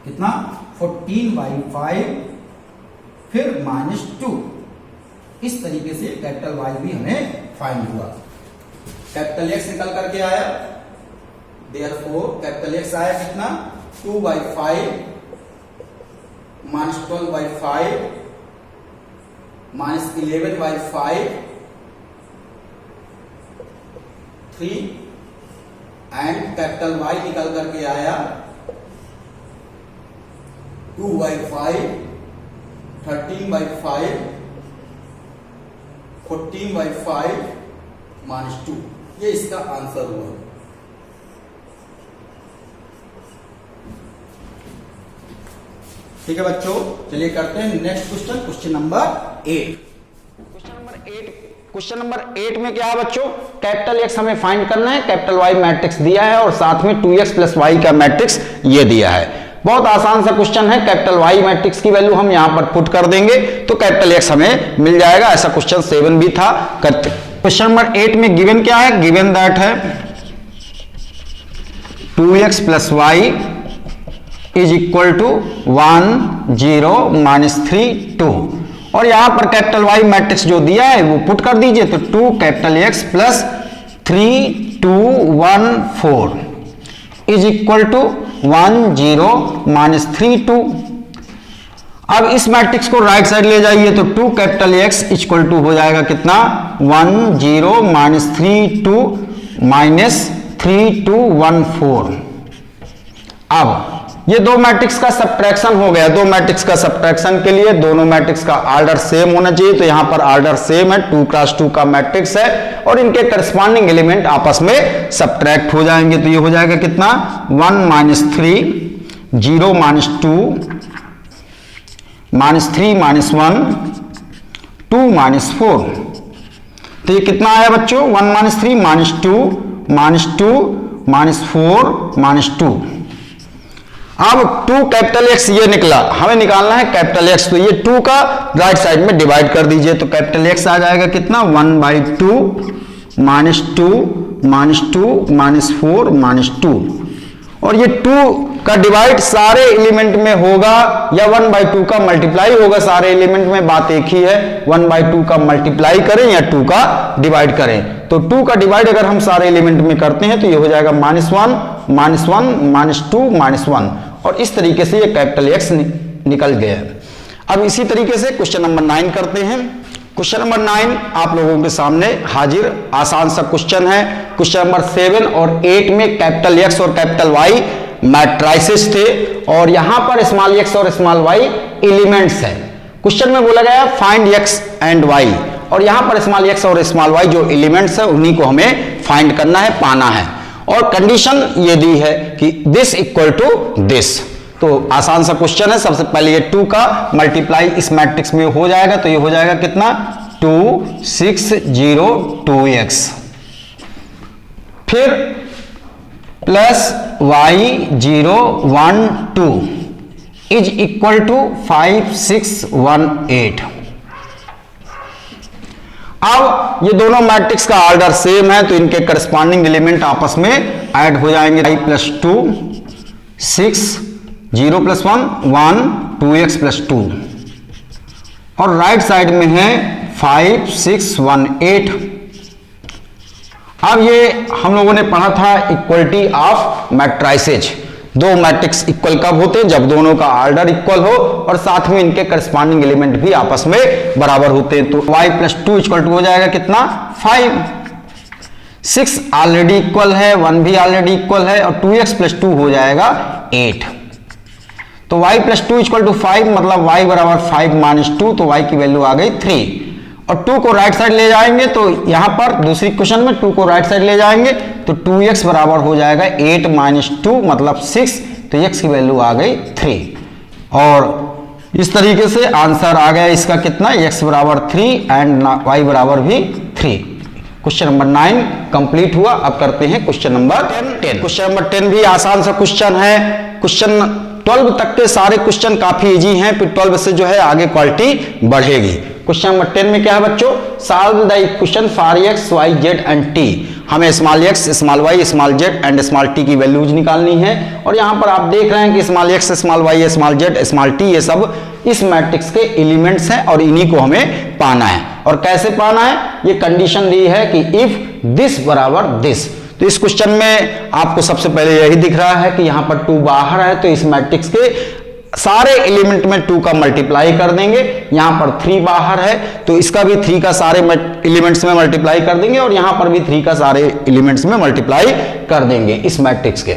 A: कितना 14/5 फिर -2। इस तरीके से कैपिटल Y भी हमें फाइंड हुआ। कैपिटल X निकल करके आया, देयरफॉर कैपिटल X आया कितना 2/5 -12/5 -11/5 3 एंड कैपिटल Y निकल करके आया 2/5 13/5 14/5 -2। ये इसका आंसर हुआ। ठीक है बच्चों, चलिए करते हैं next question, question number 8। Question number 8 में क्या है बच्चों, कैपिटल X हमें फाइंड करना है, कैपिटल Y मैट्रिक्स दिया है और साथ में 2x + y का मैट्रिक्स ये दिया है। बहुत आसान सा क्वेश्चन है। कैपिटल Y मैट्रिक्स की वैल्यू हम यहां पर पुट कर देंगे तो कैपिटल X हमें मिल जाएगा। ऐसा क्वेश्चन 7 भी था। क्वेश्चन नंबर 8 में गिवन क्या है, गिवन दैट है 2x + y is equal to 1 0 -3 2 और यहां पर कैपिटल Y मैट्रिक्स जो दिया है वो पुट कर दीजिए। तो 2 capital X + 3 2 1 4 is equal to 1 0 -3 2। अब इस मैट्रिक्स को राइट साइड ले जाइए तो 2 कैपिटल X इक्वल टू हो जाएगा कितना 1 0 -3 2 -3 2 1 4। अब ये दो मैट्रिक्स का सब्ट्रैक्शन हो गया। दो मैट्रिक्स का सब्ट्रैक्शन के लिए दोनों मैट्रिक्स का ऑर्डर सेम होना चाहिए, तो यहां पर ऑर्डर सेम है, 2 × 2 का मैट्रिक्स है और इनके करस्पॉन्डिंग एलिमेंट आपस में सब्ट्रैक्ट हो जाएंगे। तो ये हो जाएगा कितना 1 -3 0 -2 -3 -1 2 -4। तो ये कितना आया बच्चों 1 -3 -2 -2 -4 -2। अब 2 कैपिटल एक्स ये निकला, हमें निकालना है कैपिटल एक्स, तो ये 2 का राइट साइड में डिवाइड कर दीजिए, तो कैपिटल एक्स आ जाएगा कितना 1/2 -2 -2 -4 -2, और ये 2 का डिवाइड सारे एलिमेंट में होगा या 1/2 का मल्टीप्लाई होगा सारे एलिमेंट में, बात एक ही है, 1/2 का मल्टीप्लाई करें या 2 का डिवाइड करें। तो 2 का डिवाइड अगर हम सारे एलिमेंट में करते हैं तो ये हो जाएगा -1 -1 -2 -1, और इस तरीके से ये कैपिटल एक्स निकल गया। अब इसी तरीके से क्वेश्चन नंबर 9 करते हैं। क्वेश्चन नंबर 9 आप लोगों के सामने हाजिर, आसान सा क्वेश्चन है। क्वेश्चन नंबर 7 और 8 में कैपिटल एक्स और कैपिटल वाई मैट्राइसेस थे, और यहां पर स्मॉल एक्स और स्मॉल वाई एलिमेंट्स है। क्वेश्चन में बोला गया फाइंड एक्स एंड वाई, और यहां पर स्मॉल एक्स और स्मॉल वाई जो एलिमेंट्स है उन्हीं को हमें फाइंड करना है, पाना है, और कंडीशन ये दी है कि दिस इक्वल टू दिस। तो आसान सा क्वेश्चन है। सबसे पहले ये 2 का मल्टीप्लाई इस मैट्रिक्स में हो जाएगा, तो ये हो जाएगा कितना 2 6 0 2x, फिर plus y 0 1 2 is equal to 5 6 1 8। अब ये दोनों मैट्रिक्स का ऑर्डर सेम है, तो इनके करस्पॉन्डिंग एलिमेंट आपस में ऐड हो जाएंगे। y + 2 6 0 + 1 1 2x + 2, और राइट साइड में है 5 6 1 8। अब ये हम लोगों ने पढ़ा था इक्वलिटी ऑफ मैट्राइसेज। दो मैट्रिक्स इक्वल कब होते हैं, जब दोनों का ऑर्डर इक्वल हो और साथ में इनके करस्पॉन्डिंग एलिमेंट भी आपस में बराबर होते हैं। तो y + 2 = हो जाएगा कितना 5, 6 ऑलरेडी इक्वल है, 1 भी ऑलरेडी इक्वल है, और 2x + 2 हो जाएगा 8। तो y + 2 = 5, मतलब y = 5 - 2, तो y की वैल्यू आ गई 3, और 2 को राइट साइड ले जाएंगे तो यहां पर दूसरी क्वेश्चन में 2 को राइट साइड ले जाएंगे तो 2x बराबर हो जाएगा 8 - 2 मतलब 6, तो x की वैल्यू आ गई 3, और इस तरीके से आंसर आ गया इसका कितना x = 3 एंड y = भी 3। क्वेश्चन नंबर 9 कंप्लीट हुआ। अब करते हैं क्वेश्चन नंबर 10। क्वेश्चन नंबर 10 भी आसान सा क्वेश्चन है। क्वेश्चन 12 तक के सारे क्वेश्चन काफी इजी हैं, फिर 12 से जो है आगे क्वालिटी बढ़ेगी। क्वेश्चन नंबर 10 में क्या है बच्चों, solve the equation for x y z and t। हमें small x small y small z and small t की वैल्यूज निकालनी है, और यहां पर आप देख रहे हैं कि small x small y small z small t ये सब इस मैट्रिक्स के एलिमेंट्स हैं, और इन्हीं को हमें पाना है। और कैसे पाना है, ये कंडीशन दी है कि इफ दिस बराबर दिस। तो इस क्वेश्चन में आपको सबसे पहले यही दिख रहा है कि यहां पर 2 बाहर है, तो इस मैट्रिक्स के सारे एलिमेंट में 2 का मल्टीप्लाई कर देंगे। यहां पर 3 बाहर है, तो इसका भी 3 का सारे एलिमेंट्स में मल्टीप्लाई कर देंगे, और यहां पर भी 3 का सारे एलिमेंट्स में मल्टीप्लाई कर देंगे इस मैट्रिक्स के।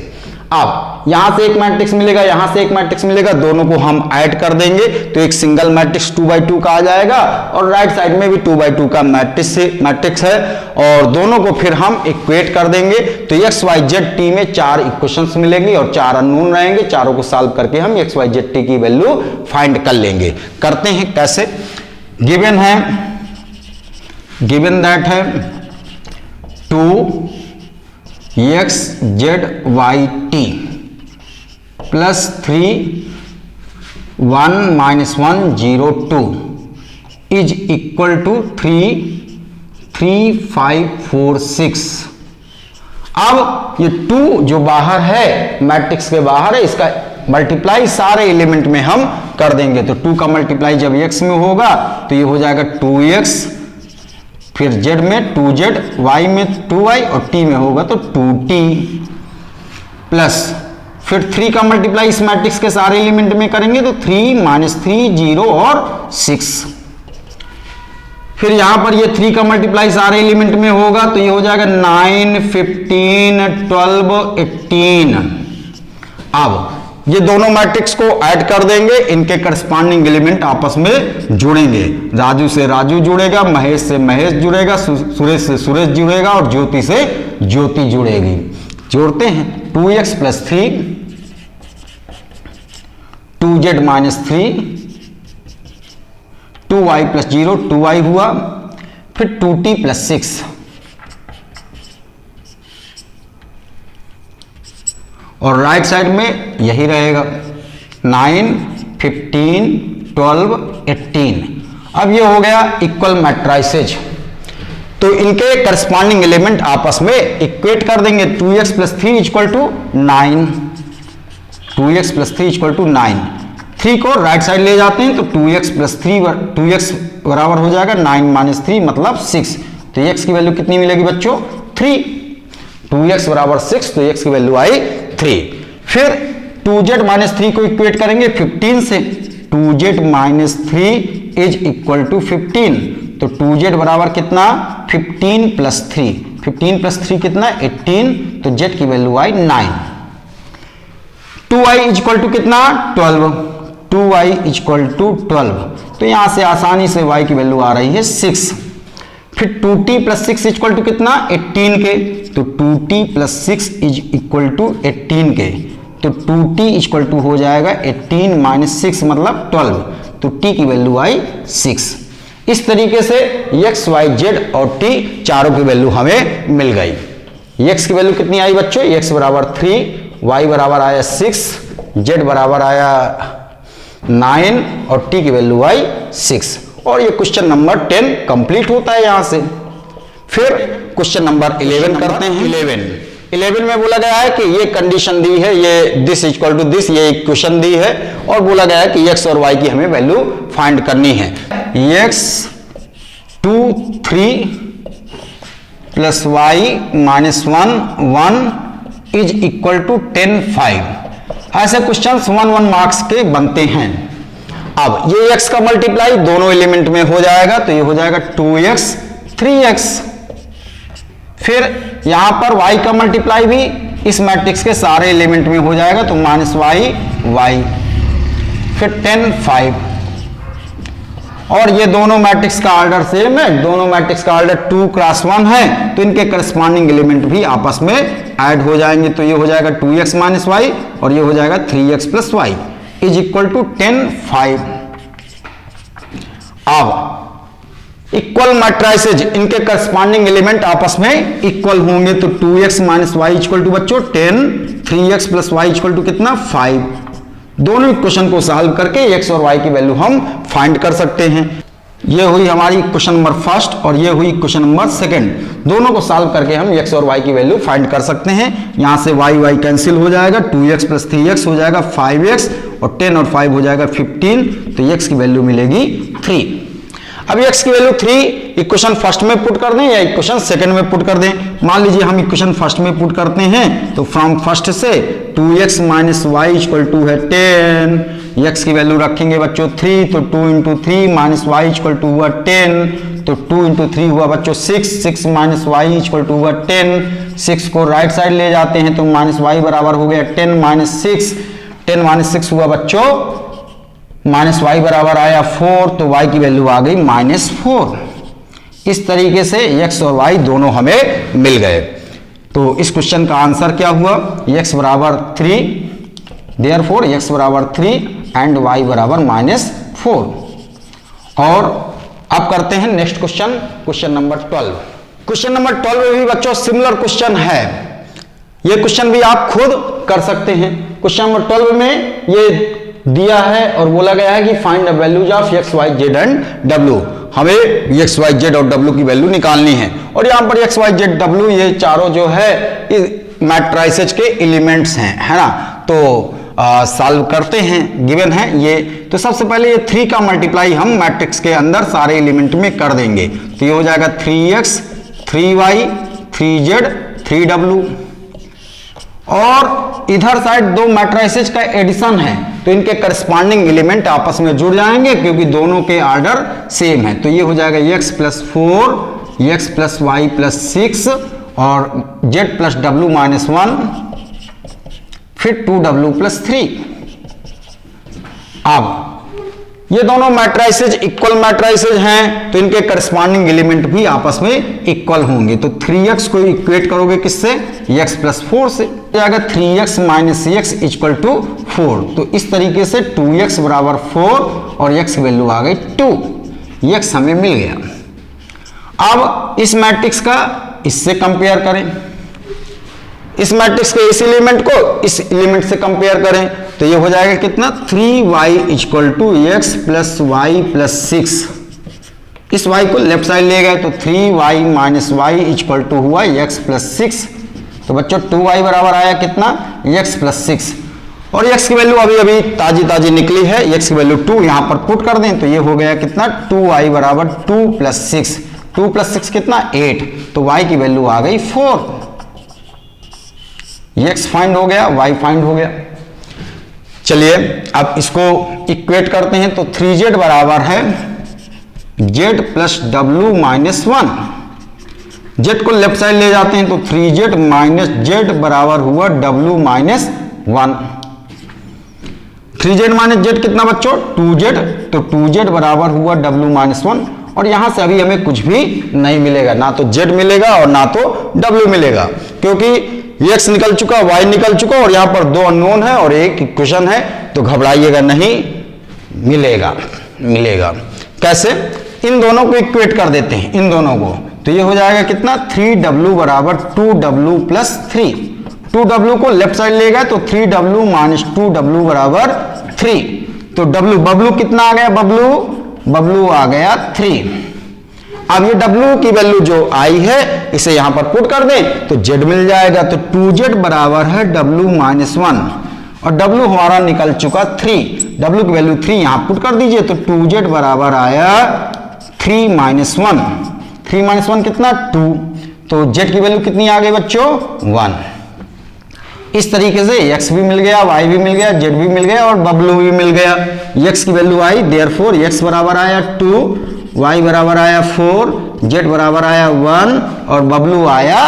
A: अब यहां से एक मैट्रिक्स मिलेगा, यहां से एक मैट्रिक्स मिलेगा, दोनों को हम ऐड कर देंगे तो एक सिंगल मैट्रिक्स 2/2 का आ जाएगा, और राइट साइड में भी 2/2 का मैट्रिक्स है, और दोनों को फिर हम इक्वेट कर देंगे। तो x y z t में 4 इक्वेशंस मिलेंगी और 4 अननोन रहेंगे, चारों को सॉल्व करके हम x y z t की वैल्यू फाइंड कर लेंगे। करते हैं कैसे, गिवन है, गिवन दैट है 2 x z y t plus 3 1 - 1 0 2 is equal to 3 3 5 4 6। अब ये 2 जो बाहर है मैट्रिक्स के बाहर है, इसका मल्टीप्लाई सारे एलिमेंट में हम कर देंगे। तो 2 का मल्टीप्लाई जब x में होगा तो ये हो जाएगा 2x, फिर z में 2z, y में 2y, और t में होगा तो 2t, प्लस फिर 3 का मल्टीप्लाई इस मैट्रिक्स के सारे एलिमेंट में करेंगे तो 3 - 3 0 और 6। फिर यहां पर ये 3 का मल्टीप्लाई सारे एलिमेंट में होगा तो ये हो जाएगा 9 15 12 18। अब ये दोनों मैट्रिक्स को ऐड कर देंगे, इनके करस्पॉन्डिंग एलिमेंट आपस में जुड़ेंगे। राजू से राजू जुड़ेगा, महेश से महेश जुड़ेगा, सुरेश से सुरेश जुड़ेगा, और ज्योति से ज्योति जुड़ेगी। जोड़ते हैं 2x + 3 2z - 3 2y + 0 2y हुआ, फिर 2t + 6,
B: और राइट साइड में यही रहेगा 9, 15, 12, 18। अब ये हो गया इक्वल मैट्राइसेज। तो इनके करस्पॉन्डिंग एलिमेंट आपस में इक्वेट कर देंगे। 2x plus 3 equal to 9, 2x plus 3 equal to 9। 3 को राइट साइड ले जाते हैं तो 2x प्लस 3 2x बराबर हो जाएगा 9 माइनस 3 मतलब 6। तो x की वैल्यू कितनी मिलेगी बच्चों? 3। 2x बराबर 6 तो x की वैल्यू आई 3। फिर 2z माइनस 3 को इक्वेट करेंगे 15 से। 2z minus 3 is equal to 15। तो 2z बराबर कितना? 15 प्लस 3। 15 प्लस 3 कितना? 18। तो z की value I 9। 2y equal to कितना? 12। 2y equal to 12। तो यहां से आसानी से y की वैल्यू आ रही है 6। फिर 2t प्लस 6 इक्वल टू कितना? 18 के। तो 2t plus 6 is equal to 18 के। तो 2t इक्वल टू हो जाएगा 18 माइनस 6 मतलब 12। तो t की वैल्यू आई 6। इस तरीके से x, y, z और t चारों की वैल्यू हमें मिल गई। x की वैल्यू कितनी आई बच्चों? x बराबर 3, y बराबर आया 6, z बराबर आया 9 और t की वैल्यू आई 6। और ये क्वेश्चन नंबर 10 कंप्लीट होता है यहां से। फिर क्वेश्चन नंबर 11 करते हैं। 11 में बोला गया है कि ये कंडीशन दी है, ये दिस इक्वल टू दिस, ये इक्वेशन दी है और बोला गया है कि x और y की हमें वैल्यू फाइंड करनी है। x 2 3 plus y minus 1 1 is equal to 10 5। ऐसे क्वेश्चन 1 मार्क्स के बनते हैं। अब ये x का मल्टीप्लाई दोनों एलिमेंट में हो जाएगा तो ये हो जाएगा 2x 3x। फिर यहां पर y का मल्टीप्लाई भी इस मैट्रिक्स के सारे एलिमेंट में हो जाएगा तो माइनस y y। फिर 10 5। और ये दोनों मैट्रिक्स का ऑर्डर सेम है, दोनों मैट्रिक्स का ऑर्डर 2 क्रॉस 1 है तो इनके करस्पॉन्डिंग एलिमेंट भी आपस में ऐड हो जाएंगे। तो ये हो जाएगा 2x माइनस y और ये हो जाएगा 3x plus y is equal to 10 5। अब इक्वल मैट्राइसेज, इनके करस्पॉन्डिंग एलिमेंट आपस में इक्वल होंगे तो 2x minus y equal to बच्चों 10, 3x plus y equal to कितना 5। दोनों इक्वेशन को सॉल्व करके x और y की वैल्यू हम फाइंड कर सकते हैं। ये हुई हमारी क्वेश्चन नंबर फर्स्ट और ये हुई क्वेश्चन नंबर सेकंड। दोनों को सॉल्व करके हम x और y की वैल्यू फाइंड कर सकते हैं। यहां से y कैंसिल हो जाएगा, 2x प्लस 3x हो जाएगा 5x और 10 और 5 हो जाएगा 15। तो x की वैल्यू मिलेगी 3। अब x की वैल्यू 3 इक्वेशन फर्स्ट में पुट कर दें या इक्वेशन सेकंड में पुट कर दें। मान लीजिए हम इक्वेशन फर्स्ट में पुट करते हैं तो फ्रॉम फर्स्ट से 2x minus y equal to है 10। x की वैल्यू रखेंगे बच्चों 3 तो 2 into 3 minus y equal to हुआ 10। तो 2 इंटू 3 हुआ बच्चों 6, 6 माइनस y इक्वल टू हुआ 10। 6 को राइट साइड ले जाते हैं तो माइनस y बराबर हो गया 10 माइनस 6। 10 माइनस 6 हुआ बच्चों माइनस y बराबर आया 4 तो y की वैल्यू आ गई माइनस 4। इस तरीके से x और y दोनों हमें मिल गए। तो इस क्वेश्चन का आंसर क्या हुआ? x बराबर 3, देयरफॉर x बराबर 3 एंड y बराबर माइनस 4। और अब करते हैं next question, question number 12। Question number 12 में भी बच्चों सिमिलर क्वेश्चन है। ये क्वेश्चन भी आप खुद कर सकते हैं। क्वेश्चन नंबर 12 में ये दिया है और बोला गया है कि find the values of x, y, z and w। हमें x, y, z और w की वैल्यू निकालनी है। और यहाँ पर x, y, z, w ये चारों जो है मैट्राइसेज के एलिमेंट्स हैं, है ना। तो सॉल्व करते हैं, गिवन है ये। तो सबसे पहले ये 3 का मल्टीप्लाई हम मैट्रिक्स के अंदर सारे एलिमेंट में कर देंगे। तो ये हो जाएगा 3x 3y 3z 3w। और इधर साइड दो मैट्राइसेज का एडिशन है तो इनके करस्पॉन्डिंग एलिमेंट आपस में जुड़ जाएंगे क्योंकि दोनों के ऑर्डर सेम है। तो ये हो जाएगा x plus 4 x plus y plus 6 और z प्लस w माइनस 1 फिर 2w प्लस 3। अब ये दोनों मैट्राइसेज इक्वल मैट्राइसेज हैं तो इनके करस्पॉन्डिंग एलिमेंट भी आपस में इक्वल होंगे। तो 3x को इक्वेट करोगे किससे? x प्लस 4 से। जाएगा 3x minus x equal to 4। तो इस तरीके से 2x बराबर 4 और x की वैल्यू आ गई 2। x हमें मिल गया। अब इस मैट्रिक्स का इससे कंपेयर करें। इस मैट्रिक्स के इस एलिमेंट को इस एलिमेंट से कंपेयर करें तो ये हो जाएगा कितना 3y equal to X plus Y plus 6। इस y को लेफ्ट साइड ले गए तो 3y minus Y equal to हुआ x प्लस 6। तो बच्चों 2y बराबर आया कितना x प्लस 6 और x की वैल्यू अभी अभी ताजी निकली है, x की वैल्यू 2 यहां पर पुट कर दें तो ये हो गया कितना 2y बराबर 2 प्लस 6। 2 प्लस 6 कितना 8, तो y की वैल्यू आ गई 4। x फाइंड हो गया, y फाइंड हो गया। चलिए अब इसको इक्वेट करते हैं तो 3z बराबर है z plus w minus 1। z को लेफ्ट साइड ले जाते हैं तो 3z माइनस z बराबर हुआ w minus 1। 3z minus z कितना बच्चों 2z, तो 2z बराबर हुआ w माइनस 1। और यहां से अभी हमें कुछ भी नहीं मिलेगा, ना तो z मिलेगा और ना तो w मिलेगा, क्योंकि x निकल चुका, y निकल चुका और यहां पर 2 अननोन है और एक इक्वेशन है, तो घबराइएगा नहीं, मिलेगा। कैसे? इन दोनों को इक्वेट कर देते हैं, इन दोनों को, तो ये हो जाएगा कितना 3w बराबर 2w प्लस 3। 2w को लेफ्ट साइड ले गए तो 3w माइनस 2w बराबर 3। तो बबलू कितना आ गया, बबलू आ गया 3। अब ये w की वैल्यू जो आई है इसे यहां पर पुट कर दें तो z मिल जाएगा, तो 2z बराबर है w माइनस 1 और w हमारा निकल चुका 3। w की वैल्यू 3 यहां पुट कर दीजिए तो 2z बराबर आया 3 माइनस 1। 3 माइनस 1 कितना 2, तो z की वैल्यू कितनी आ गई बच्चों 1। इस तरीके से x भी मिल गया, y भी मिल गया, z भी मिल गया और w भी मिल गया। x की वैल्यू आई, देयरफॉर x बराबर आया 2, y बराबर आया 4, z बराबर आया 1 और w आया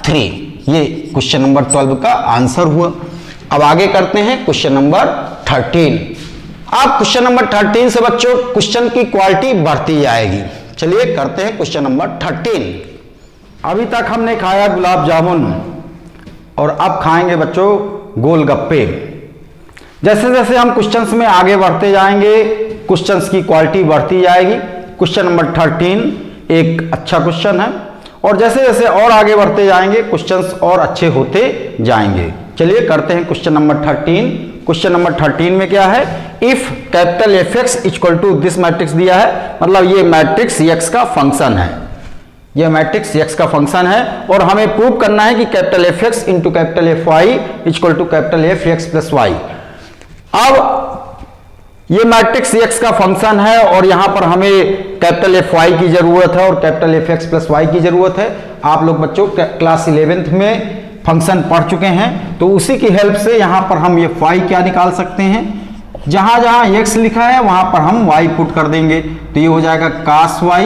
B: 3। ये क्वेश्चन नंबर 12 का आंसर हुआ। अब आगे करते हैं क्वेश्चन नंबर 13। अब क्वेश्चन नंबर 13 से बच्चों क्वेश्चन की क्वालिटी बढ़ती जाएगी। चलिए करते हैं क्वेश्चन नंबर 13। अभी तक हमने खाया गुलाब जामुन और अब खाएंगे बच्चों गोलगप्पे। जैसे जैसे हम क्वेश्चंस में आगे बढ़ते जाएंगे क्वेश्चंस की क्वालिटी बढ़ती जाएगी। क्वेश्चन नंबर 13 एक अच्छा क्वेश्चन है और जैसे जैसे और आगे बढ़ते जाएंगे क्वेश्चंस और अच्छे होते जाएंगे। चलिए करते हैं क्वेश्चन नंबर 13। क्वेश्चन नंबर 13 में क्या है, if capital F X equal to this matrix दिया है, मतलब ये मैट्रिक्स एक्स का फंक्शन है, ये मैट्रिक्स x का फंक्शन है और हमें प्रूव करना है कि capital F X into capital F Y equal to capital F X plus Y. अब ये मैट्रिक्स x का फंक्शन है और यहां पर हमें कैपिटल एफ वाई की जरूरत है और capital F X plus Y की जरूरत है। आप लोग बच्चों क्लास 11th में फंक्शन पढ़ चुके हैं, तो उसी की हेल्प से यहां पर हम ये फाई क्या निकाल सकते हैं, जहां जहां x लिखा है वहां पर हम y पुट कर देंगे, तो ये हो जाएगा cos y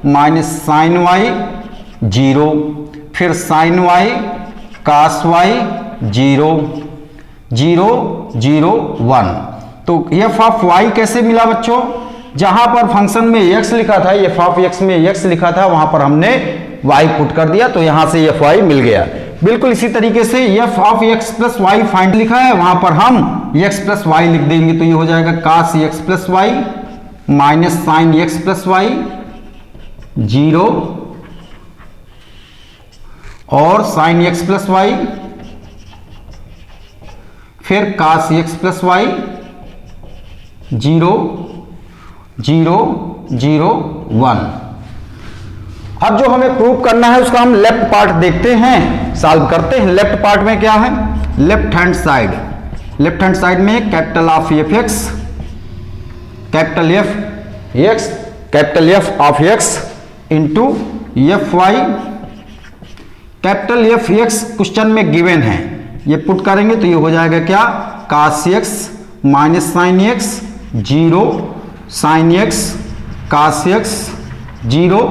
B: minus sine Y 0, फिर साइन वाई कास वाई 0 0 0 1। तो एफ ऑफ वाई कैसे मिला बच्चों, जहां पर फंक्शन में x लिखा था, एफ ऑफ x में x लिखा था, वहां पर हमने y पुट कर दिया तो यहां से एफ वाई मिल गया। बिल्कुल इसी तरीके से F of x plus Y find लिखा है, वहां पर हम x प्लस वाई लिख देंगे, तो ये हो जाएगा cos x plus Y minus sine x plus Y 0 और साइन x प्लस वाई, फिर कास x प्लस वाई 0 0 0 1। अब जो हमें प्रूव करना है उसका हम लेफ्ट पार्ट देखते हैं, सॉल्व करते हैं। लेफ्ट पार्ट में क्या है, left hand side, left hand side में capital of F X, capital F X, capital F of X into F Y, capital F X question में गिवन है, ये पुट करेंगे तो ये हो जाएगा क्या cos X minus sine X 0 sine X cos X 0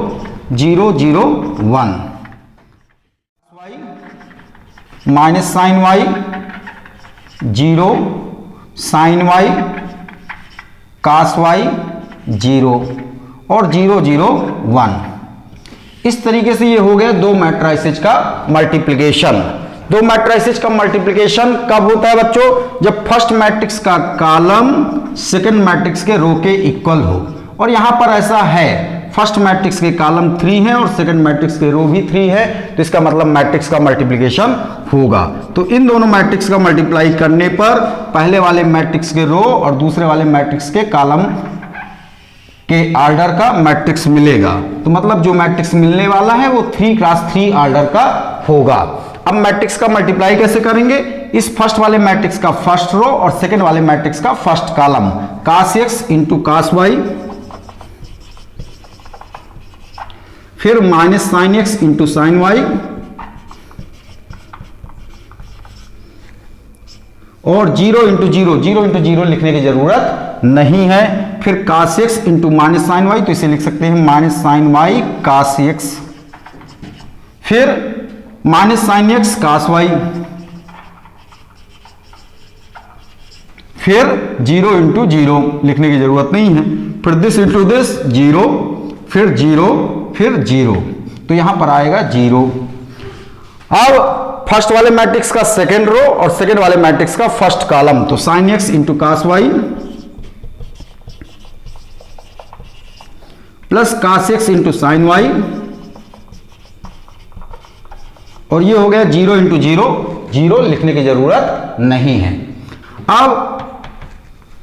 B: 0 0 1 minus sine Y 0 sine Y cos Y 0 और 0 0 1। इस तरीके से ये हो गया दो मैट्रिसेस का मल्टीप्लिकेशन। दो मैट्रिसेस का मल्टीप्लिकेशन कब होता है बच्चों, जब फर्स्ट मैट्रिक्स का कॉलम सेकंड मैट्रिक्स के रो के इक्वल हो, और यहां पर ऐसा है फर्स्ट मैट्रिक्स के कॉलम 3 है और सेकंड मैट्रिक्स के रो भी 3 है, तो इसका मतलब मैट्रिक्स का मल्टीप्लिकेशन होगा। तो इन दोनों मैट्रिक्स का मल्टीप्लाई करने पर पहले वाले मैट्रिक्स के रो और दूसरे वाले मैट्रिक्स के कॉलम के ऑर्डर का मैट्रिक्स मिलेगा। तो मतलब जो मैट्रिक्स मिलने वाला है वो 3 क्रॉस 3 ऑर्डर का होगा। अब मैट्रिक्स का मल्टीप्लाई कैसे करेंगे? इस फर्स्ट वाले मैट्रिक्स का फर्स्ट रो और सेकंड वाले मैट्रिक्स का first column cos x into cos y, फिर minus sine x into sine y, और 0 इंटू 0, 0 इंटू 0 लिखने की जरूरत नहीं है। फिर cos x into minus sine y, तो इसे लिख सकते हैं minus sine y cos x, फिर minus sine x cos y, फिर 0 इंटू 0 लिखने की जरूरत नहीं है, फिर दिस इंटू दिस 0, फिर 0, फिर 0, तो यहां पर आएगा 0। अब फर्स्ट वाले मैट्रिक्स का सेकेंड रो और सेकेंड वाले मैट्रिक्स का फर्स्ट कॉलम, तो sine x into cos y plus cos x into sine y, और ये हो गया 0 इंटू 0, 0 लिखने की जरूरत नहीं है। अब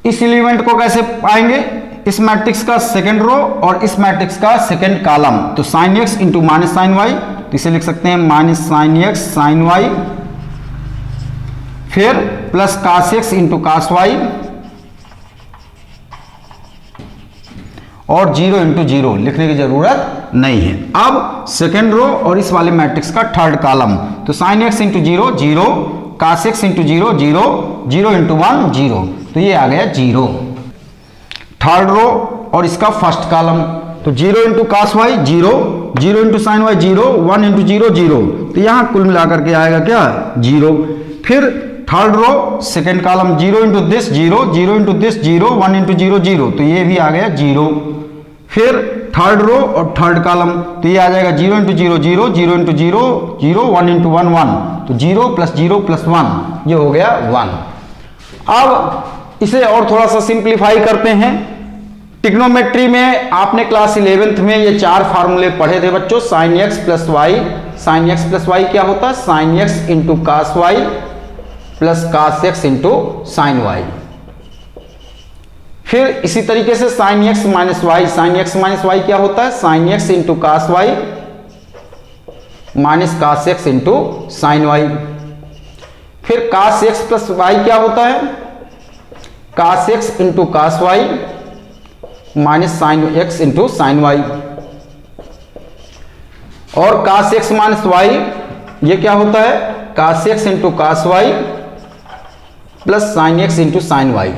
B: इस एलिमेंट को कैसे पाएंगे? इस मैट्रिक्स का सेकेंड रो और इस मैट्रिक्स का सेकेंड कॉलम, तो sine x into minus sine y, तो इसे लिख सकते हैं minus sine x sine y, फिर plus cos x into cos y, और 0 इंटू 0 लिखने की जरूरत नहीं है। अब सेकेंड रो और इस वाले मैट्रिक्स का थर्ड कॉलम, तो sine x into 0 0, cos x into 0 0, 0 into 1 0, तो ये आ गया 0। थर्ड रो और इसका फर्स्ट कॉलम, तो 0 into cos y 0, 0 into sine y 0, 1 into 0 0, तो यहां कुल मिलाकर के आएगा क्या? 0। फिर third row second column 0 into this 0, 0 into this 0, 1 into 0 0, तो ये भी आ गया 0। फिर थर्ड रो और थर्ड कॉलम, तो ये आ जाएगा 0 इंटू 0 0, 0 इंटू 0 0, 1 इंटू 1 1, तो 0 प्लस 0 प्लस 1, ये हो गया 1। अब इसे और थोड़ा सा सिंप्लीफाई करते हैं। ट्रिग्नोमेट्री में आपने क्लास 11th में ये 4 फार्मूले पढ़े थे बच्चों। Sine x plus Y, sine x plus Y क्या होता है? Sine x into cos Y plus cos X into sine Y. फिर इसी तरीके से sine x minus Y, sine x minus Y क्या होता है? Sine x into cos Y minus cos X into sine Y. फिर कास एक्स प्लस वाई क्या होता है? Cos X into cos Y minus sine X into sine Y. और cos X minus Y ये क्या होता है? Cos X into cos Y plus sine X into sine Y.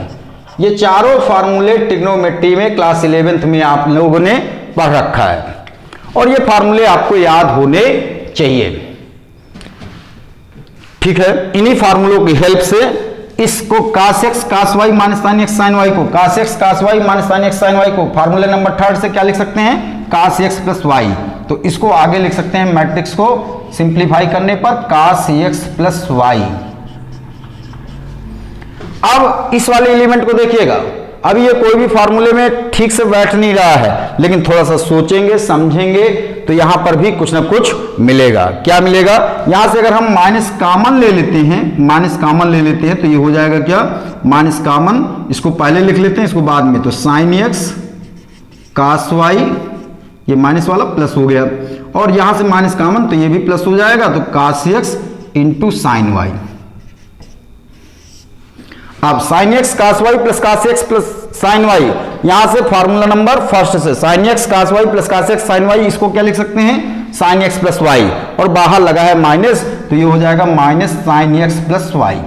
B: ये चारों फार्मूले ट्रिग्नोमेट्री में क्लास 11th में आप लोगों ने पढ़ रखा है और ये फार्मूले आपको याद होने चाहिए। ठीक है, इन्हीं फार्मूलों की हेल्प से इसको cos x cos y minus sine x sine y को, cos x cos y minus sine x sine y को फार्मूले नंबर 3 से क्या लिख सकते हैं? cos x plus y. तो इसको आगे लिख सकते हैं मैट्रिक्स को सिंप्लीफाई करने पर cos x प्लस वाई। अब इस वाले एलिमेंट को देखिएगा, अभी ये कोई भी फार्मूले में ठीक से बैठ नहीं रहा है, लेकिन थोड़ा सा सोचेंगे समझेंगे तो यहां पर भी कुछ ना कुछ मिलेगा। क्या मिलेगा? यहां से अगर हम माइनस कॉमन ले लेते हैं, माइनस कॉमन ले लेते हैं तो ये हो जाएगा क्या? माइनस कॉमन, इसको पहले लिख लेते हैं इसको बाद में, तो साइन एक्स कास वाई, ये माइनस वाला प्लस हो गया, और यहां से माइनस कॉमन तो ये भी प्लस हो जाएगा, तो cos X into sine Y. अब sine X cos Y plus cos X plus sine Y, यहां से फार्मूला नंबर फर्स्ट से sine X cos Y plus cos X sine Y, इसको क्या लिख सकते हैं? साइन एक्स प्लस वाई, और बाहर लगा है माइनस तो ये हो जाएगा minus sine x plus Y,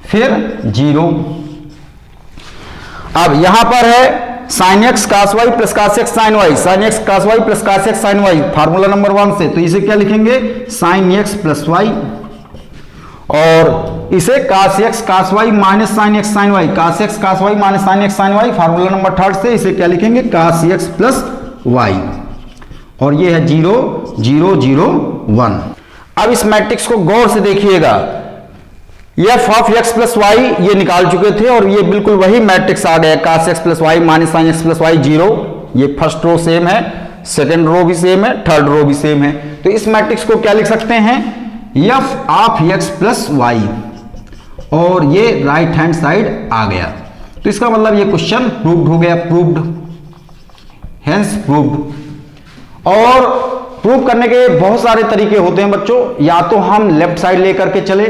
B: फिर 0। अब यहां पर है sine X cos Y plus cos X sine Y, sine X cos Y plus cos X sine Y formula number 1 से, तो इसे क्या लिखेंगे? साइन एक्स प्लस वाई, और इसे cos x cos y minus sine x sine y, cos x cos y minus sine x sine Y formula number 3 से, इसे क्या लिखेंगे? cos x प्लस वाई, और ये है 0 0 0 1। अब इस मैट्रिक्स को गौर से देखिएगा, f of x plus y ये निकाल चुके थे और ये बिल्कुल वही मैट्रिक्स आ गया, cos x plus Y minus sine x plus Y 0, ये फर्स्ट रो सेम है, सेकंड रो भी सेम है, थर्ड रो भी सेम है। तो इस मैट्रिक्स को क्या लिख सकते हैं, f of x plus y, और ये राइट हैंड साइड आ गया। तो इसका मतलब ये क्वेश्चन प्रूव्ड हो गया, प्रूव्ड, हेंस प्रूव्ड। और प्रूव करने के बहुत सारे तरीके होते हैं बच्चों, या तो हम लेफ्ट साइड लेकर के चले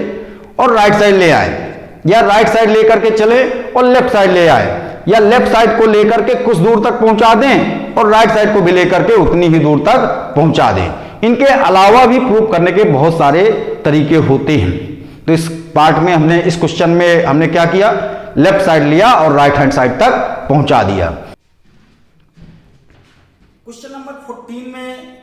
B: और राइट साइड ले आए, या राइट साइड लेकर के चले और लेफ्ट साइड ले आए, या लेफ्ट साइड को लेकर के कुछ दूर तक पहुंचा दें और राइट साइड को भी लेकर के उतनी ही दूर तक पहुंचा दें। इनके अलावा भी प्रूव करने के बहुत सारे तरीके होते हैं। तो इस पार्ट में हमने, इस क्वेश्चन में हमने क्या किया, लेफ्ट साइड लिया और राइट हैंड साइड तक पहुंचा दिया।
A: क्वेश्चन नंबर 14 में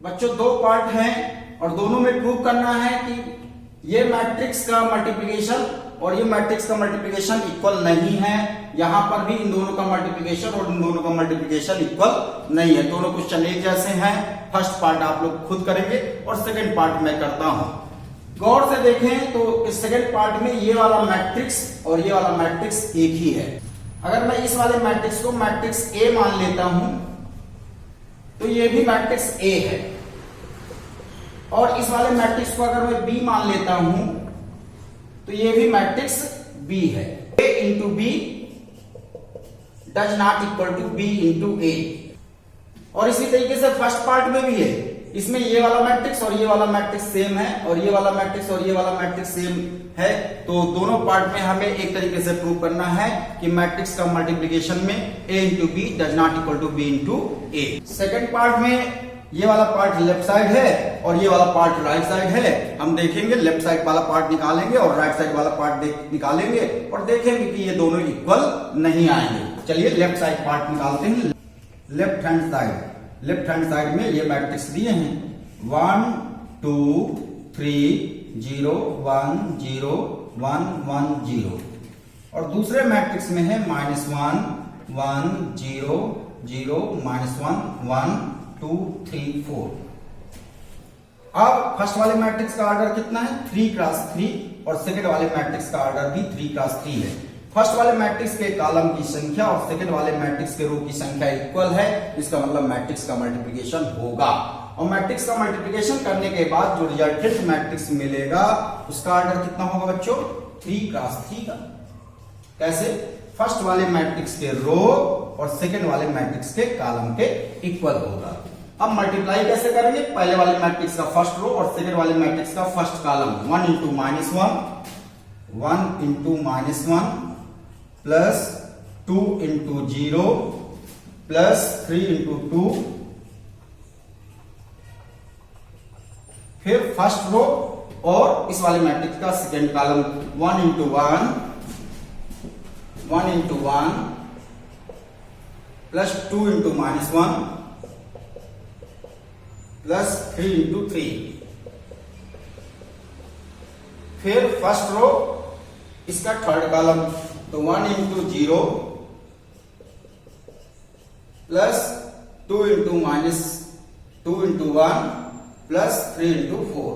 A: बच्चों दो पार्ट हैं और दोनों में प्रूव करना है कि ये मैट्रिक्स का मल्टीप्लिकेशन और ये मैट्रिक्स का मल्टीप्लिकेशन इक्वल नहीं है। यहां पर भी इन दोनों का मल्टीप्लिकेशन और इन दोनों का मल्टीप्लिकेशन इक्वल नहीं है। दोनों क्वेश्चन एक जैसे हैं। फर्स्ट पार्ट आप लोग खुद करेंगे और सेकंड पार्ट मैं करता हूं। गौर से देखें तो इस सेकंड पार्ट में ये वाला मैट्रिक्स और ये वाला मैट्रिक्स एक ही है। अगर मैं इस वाले मैट्रिक्स को मैट्रिक्स ए मान लेता हूं तो ये भी मैट्रिक्स ए है, और इस वाले मैट्रिक्स को अगर मैं बी मान लेता हूं तो ये भी मैट्रिक्स बी है। A into B does not equal to B into A. और इसी तरीके से फर्स्ट पार्ट में भी है, इसमें ये वाला मैट्रिक्स और ये वाला मैट्रिक्स सेम है, और ये वाला मैट्रिक्स और ये वाला मैट्रिक्स सेम है। तो दोनों पार्ट में हमें एक तरीके से प्रूव करना है कि मैट्रिक्स का मल्टीप्लिकेशन में A into B does not equal to B into A. Second part में ये वाला पार्ट लेफ्ट साइड है और ये वाला पार्ट राइट साइड है। हम देखेंगे, लेफ्ट साइड वाला पार्ट निकालेंगे और राइट साइड वाला पार्ट निकालेंगे और देखेंगे कि ये दोनों इक्वल नहीं आएंगे। चलिए लेफ्ट साइड पार्ट निकालते हैं। लेफ्ट हैंड साइड में ये मैट्रिक्स दिए हैं 1 2 3 0 1 0 1 1 0, और दूसरे मैट्रिक्स में है -1 1 0 0 -1 1 2 3 4। अब फर्स्ट वाले मैट्रिक्स का ऑर्डर कितना है, 3 क्रॉस 3, और सेकंड वाले मैट्रिक्स का ऑर्डर भी 3 क्रॉस 3 है। फर्स्ट वाले मैट्रिक्स के कॉलम की संख्या और सेकंड वाले मैट्रिक्स के रो की संख्या इक्वल है। इसका मतलब मैट्रिक्स का मल्टीप्लिकेशन होगा, और मैट्रिक्स का मल्टीप्लिकेशन करने के बाद जो रिजल्टेंट मैट्रिक्स मिलेगा उसका ऑर्डर कितना होगा बच्चों, 3 क्रॉस 3 का। कैसे, फर्स्ट वाले मैट्रिक्स के रो और सेकंड वाले मैट्रिक्स के कॉलम के इक्वल होगा। अब मल्टीप्लाई कैसे करेंगे, पहले वाले मैट्रिक्स का फर्स्ट रो और सेकंड वाले मैट्रिक्स का first column, 1 into -1 1 into -1 plus 2 into 0 plus 3 into 2, फिर फर्स्ट रो और इस वाले मैट्रिक्स का second column 1 into 1 1 into 1 plus 2 into -1 plus 3 into 3, फिर फर्स्ट रो इसका थर्ड कॉलम, तो 1 into 0 plus 2 into -2 into 1 plus 3 into 4।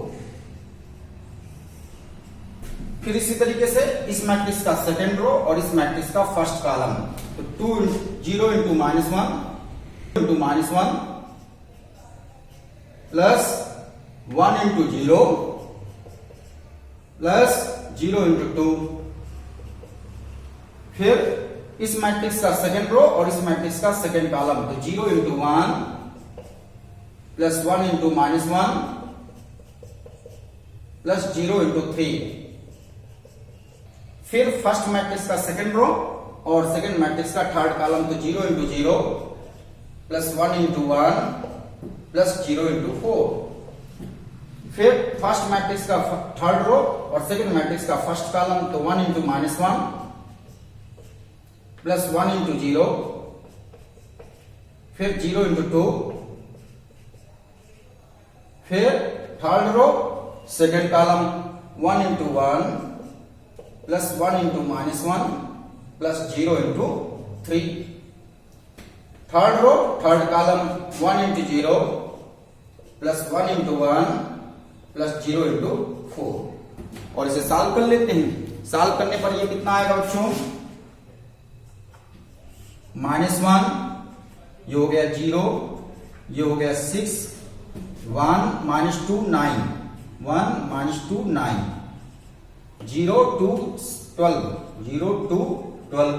A: फिर इसी तरीके से इस मैट्रिक्स का सेकेंड रो और इस मैट्रिक्स का फर्स्ट कॉलम, तो 0 into -1 into -1 plus 1 into 0 plus 0 into 2, फिर इस मैट्रिक्स का सेकेंड रो और इस मैट्रिक्स का सेकेंड कॉलम, तो 0 into 1 plus 1 into -1 plus 0 into 3, फिर फर्स्ट मैट्रिक्स का सेकेंड रो और सेकेंड मैट्रिक्स का थर्ड कॉलम, तो 0 into 0 plus 1 into 1 plus 0 into 4, फिर फर्स्ट मैट्रिक्स का थर्ड रो और सेकेंड मैट्रिक्स का फर्स्ट कॉलम, तो 1 इंटू -1 प्लस 1 इंटू 0, फिर 0 इंटू 2, फिर third row second column 1 into 1 plus 1 into -1 plus 0 into 3, third row third column 1 into 0 plus 1 into 1 plus 0 into 4। और इसे solve कर लेते हैं। सॉल्व करने पर ये कितना आएगा बच्चों, -1, ये हो गया 0, ये हो गया 6, 1 - 2 9, 1 - 2 9, 0 to 12, 0 to 12,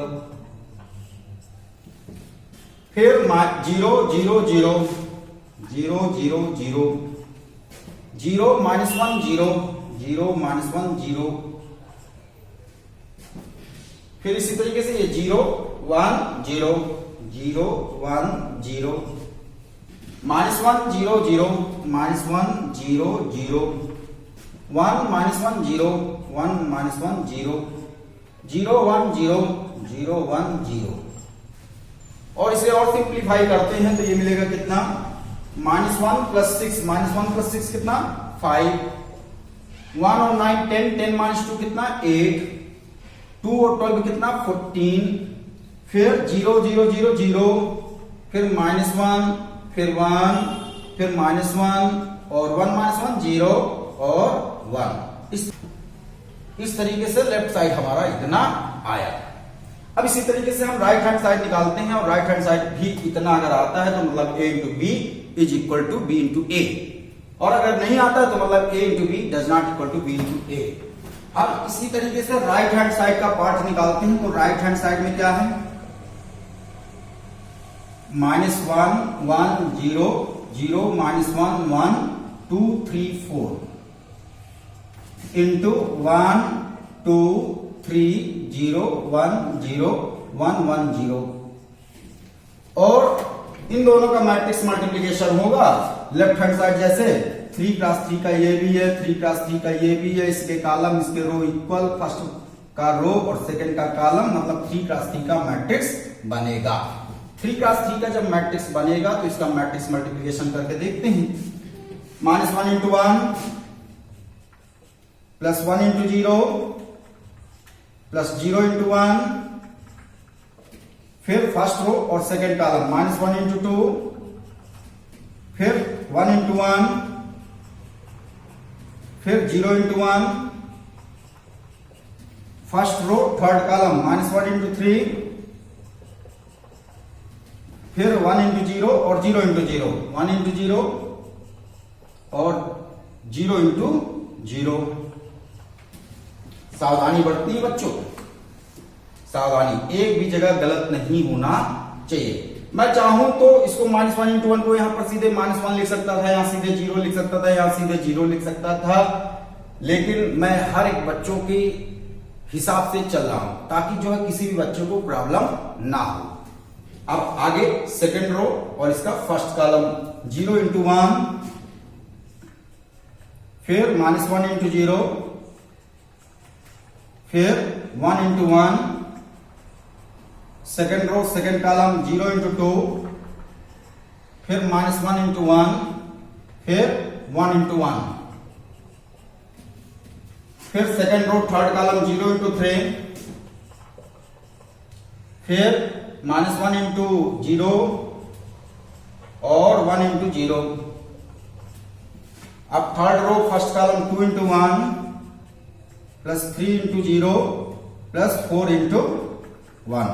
A: फिर 0 0 0, 0 0 0, 0 - 1 0, 0 - 1 0, फिर इसी तरीके से ये 0 1 0, 0 1 0, -1 0 0, -1 0 0, 1 - 1 0, 1 - 1 0, 0 1 0, 0 1 0। और इसे और सिंप्लीफाई करते हैं तो ये मिलेगा कितना, -1 + 6, -1 + 6 कितना 5, 1 और 9 10, 10 - 2 कितना 8, 2 और 12 कितना 14, फिर 0 0 0 0, फिर -1, फिर 1, फिर -1 और 1 - 1 0 और 1। इस तरीके से लेफ्ट साइड हमारा इतना आया। अब इसी तरीके से हम राइट हैंड साइड निकालते हैं और राइट हैंड साइड भी इतना अगर आता है तो मतलब a × b = b × a, और अगर नहीं आता है तो मतलब a × b does not equal to b × a। अब इसी तरीके से राइट हैंड साइड का पार्ट निकालते हैं तो राइट हैंड साइड में क्या है, -1 1 0 0, -1 1 2 3 4 into 1 2 3 0 1 0 1 1 0, और इन दोनों का मैट्रिक्स मल्टीप्लिकेशन होगा लेफ्ट हैंड साइड, जैसे 3 × 3 का ये भी है, 3 × 3 का ये भी है, इसके कॉलम इसके रो इक्वल, फर्स्ट का रो और सेकंड का कॉलम, मतलब 3 × 3 का मैट्रिक्स बनेगा। 3 × 3 का जब मैट्रिक्स बनेगा तो इसका मैट्रिक्स मल्टीप्लिकेशन करके देखते हैं। -1 × 1 + 1 × 0 + 0 × 1, फिर फर्स्ट रो और सेकंड कॉलम -1 × 2, फिर 1 × 1, फिर 0 × 1, फर्स्ट रो थर्ड कॉलम -1 × 3, फिर 1 × 0 और 0 × 0, 1 × 0 और 0 × 0। सावधानी बरतनी है बच्चों, सावधानी, एक भी जगह गलत नहीं होना चाहिए। मैं चाहूं तो इसको -1 × 1 को यहां पर सीधे -1 लिख सकता था, यहां सीधे 0 लिख सकता था, यहां सीधे 0 लिख सकता था, लेकिन मैं हर एक बच्चों के हिसाब से चल रहा हूं ताकि जो है किसी भी बच्चों को प्रॉब्लम ना हो। अब आगे सेकंड रो और इसका फर्स्ट कॉलम 0 × 1, फिर -1 × 0, फिर 1 × 1, सेकंड रो सेकंड कॉलम 0 × 2, फिर -1 × 1, फिर 1 × 1, फिर सेकंड रो थर्ड कॉलम 0 × 3, फिर -1 × 0 और 1 × 0। अब थर्ड रो फर्स्ट कॉलम 2 × 1 + 3 × 0 + 4 × 1,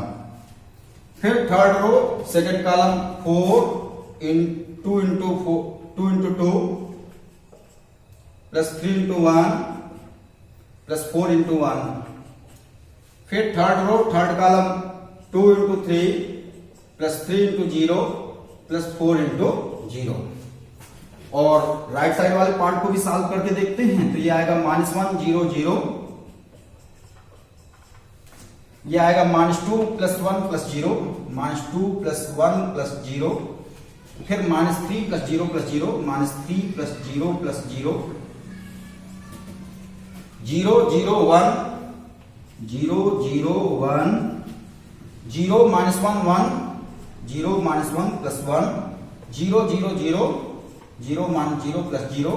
A: फिर थर्ड रो सेकंड कॉलम 4 × 2 × 2 + 3 × 1 + 4 × 1, फिर थर्ड रो थर्ड कॉलम 2 × 3 + 3 × 0 + 4 × 0। और राइट साइड वाले पार्ट को भी सॉल्व करके देखते हैं तो ये आएगा -1 0 0, ये आएगा -2 + 1 + 0, -2 + 1 + 0, फिर -3 + 0 + 0, -3 + 0 + 0, 0 0 1 0 0 1, 0 - 1 1, 0 - 1 + 1, 0 0 0, 0 - 0 + 0,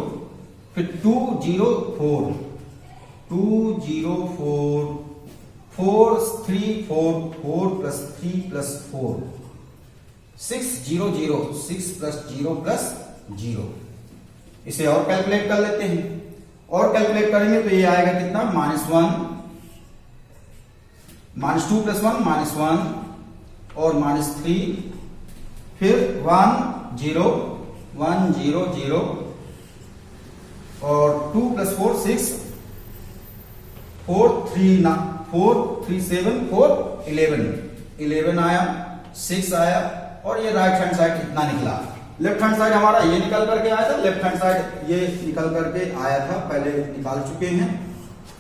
A: फिर 2 0 4, 2 0 4, 4 3 4, 4 + 3 + 4, 6 0 0, 6 + 0 + 0। इसे और कैलकुलेट कर लेते हैं, और कैलकुलेट करेंगे तो ये आएगा कितना -1, -2 + 1 -1 और -3, फिर 1 0 1 0 0 और 2 + 4 6 4 3 4 3 7 4 11 11 आया, 6 आया और ये राइट हैंड साइड कितना निकला। लेफ्ट हैंड साइड हमारा ये निकल करके आया था, लेफ्ट हैंड साइड ये निकल करके आया था, पहले निकाल चुके हैं।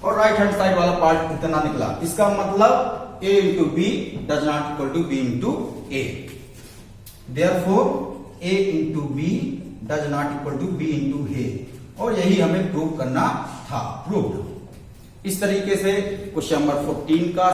A: और राइट हैंड साइड वाला पार्ट कितना निकला। इसका मतलब a into b does not equal to b into a. Therefore a into b does not equal to b into a. और यही हमें प्रूव करना था, प्रूव। इस तरीके से क्वेश्चन नंबर 14 का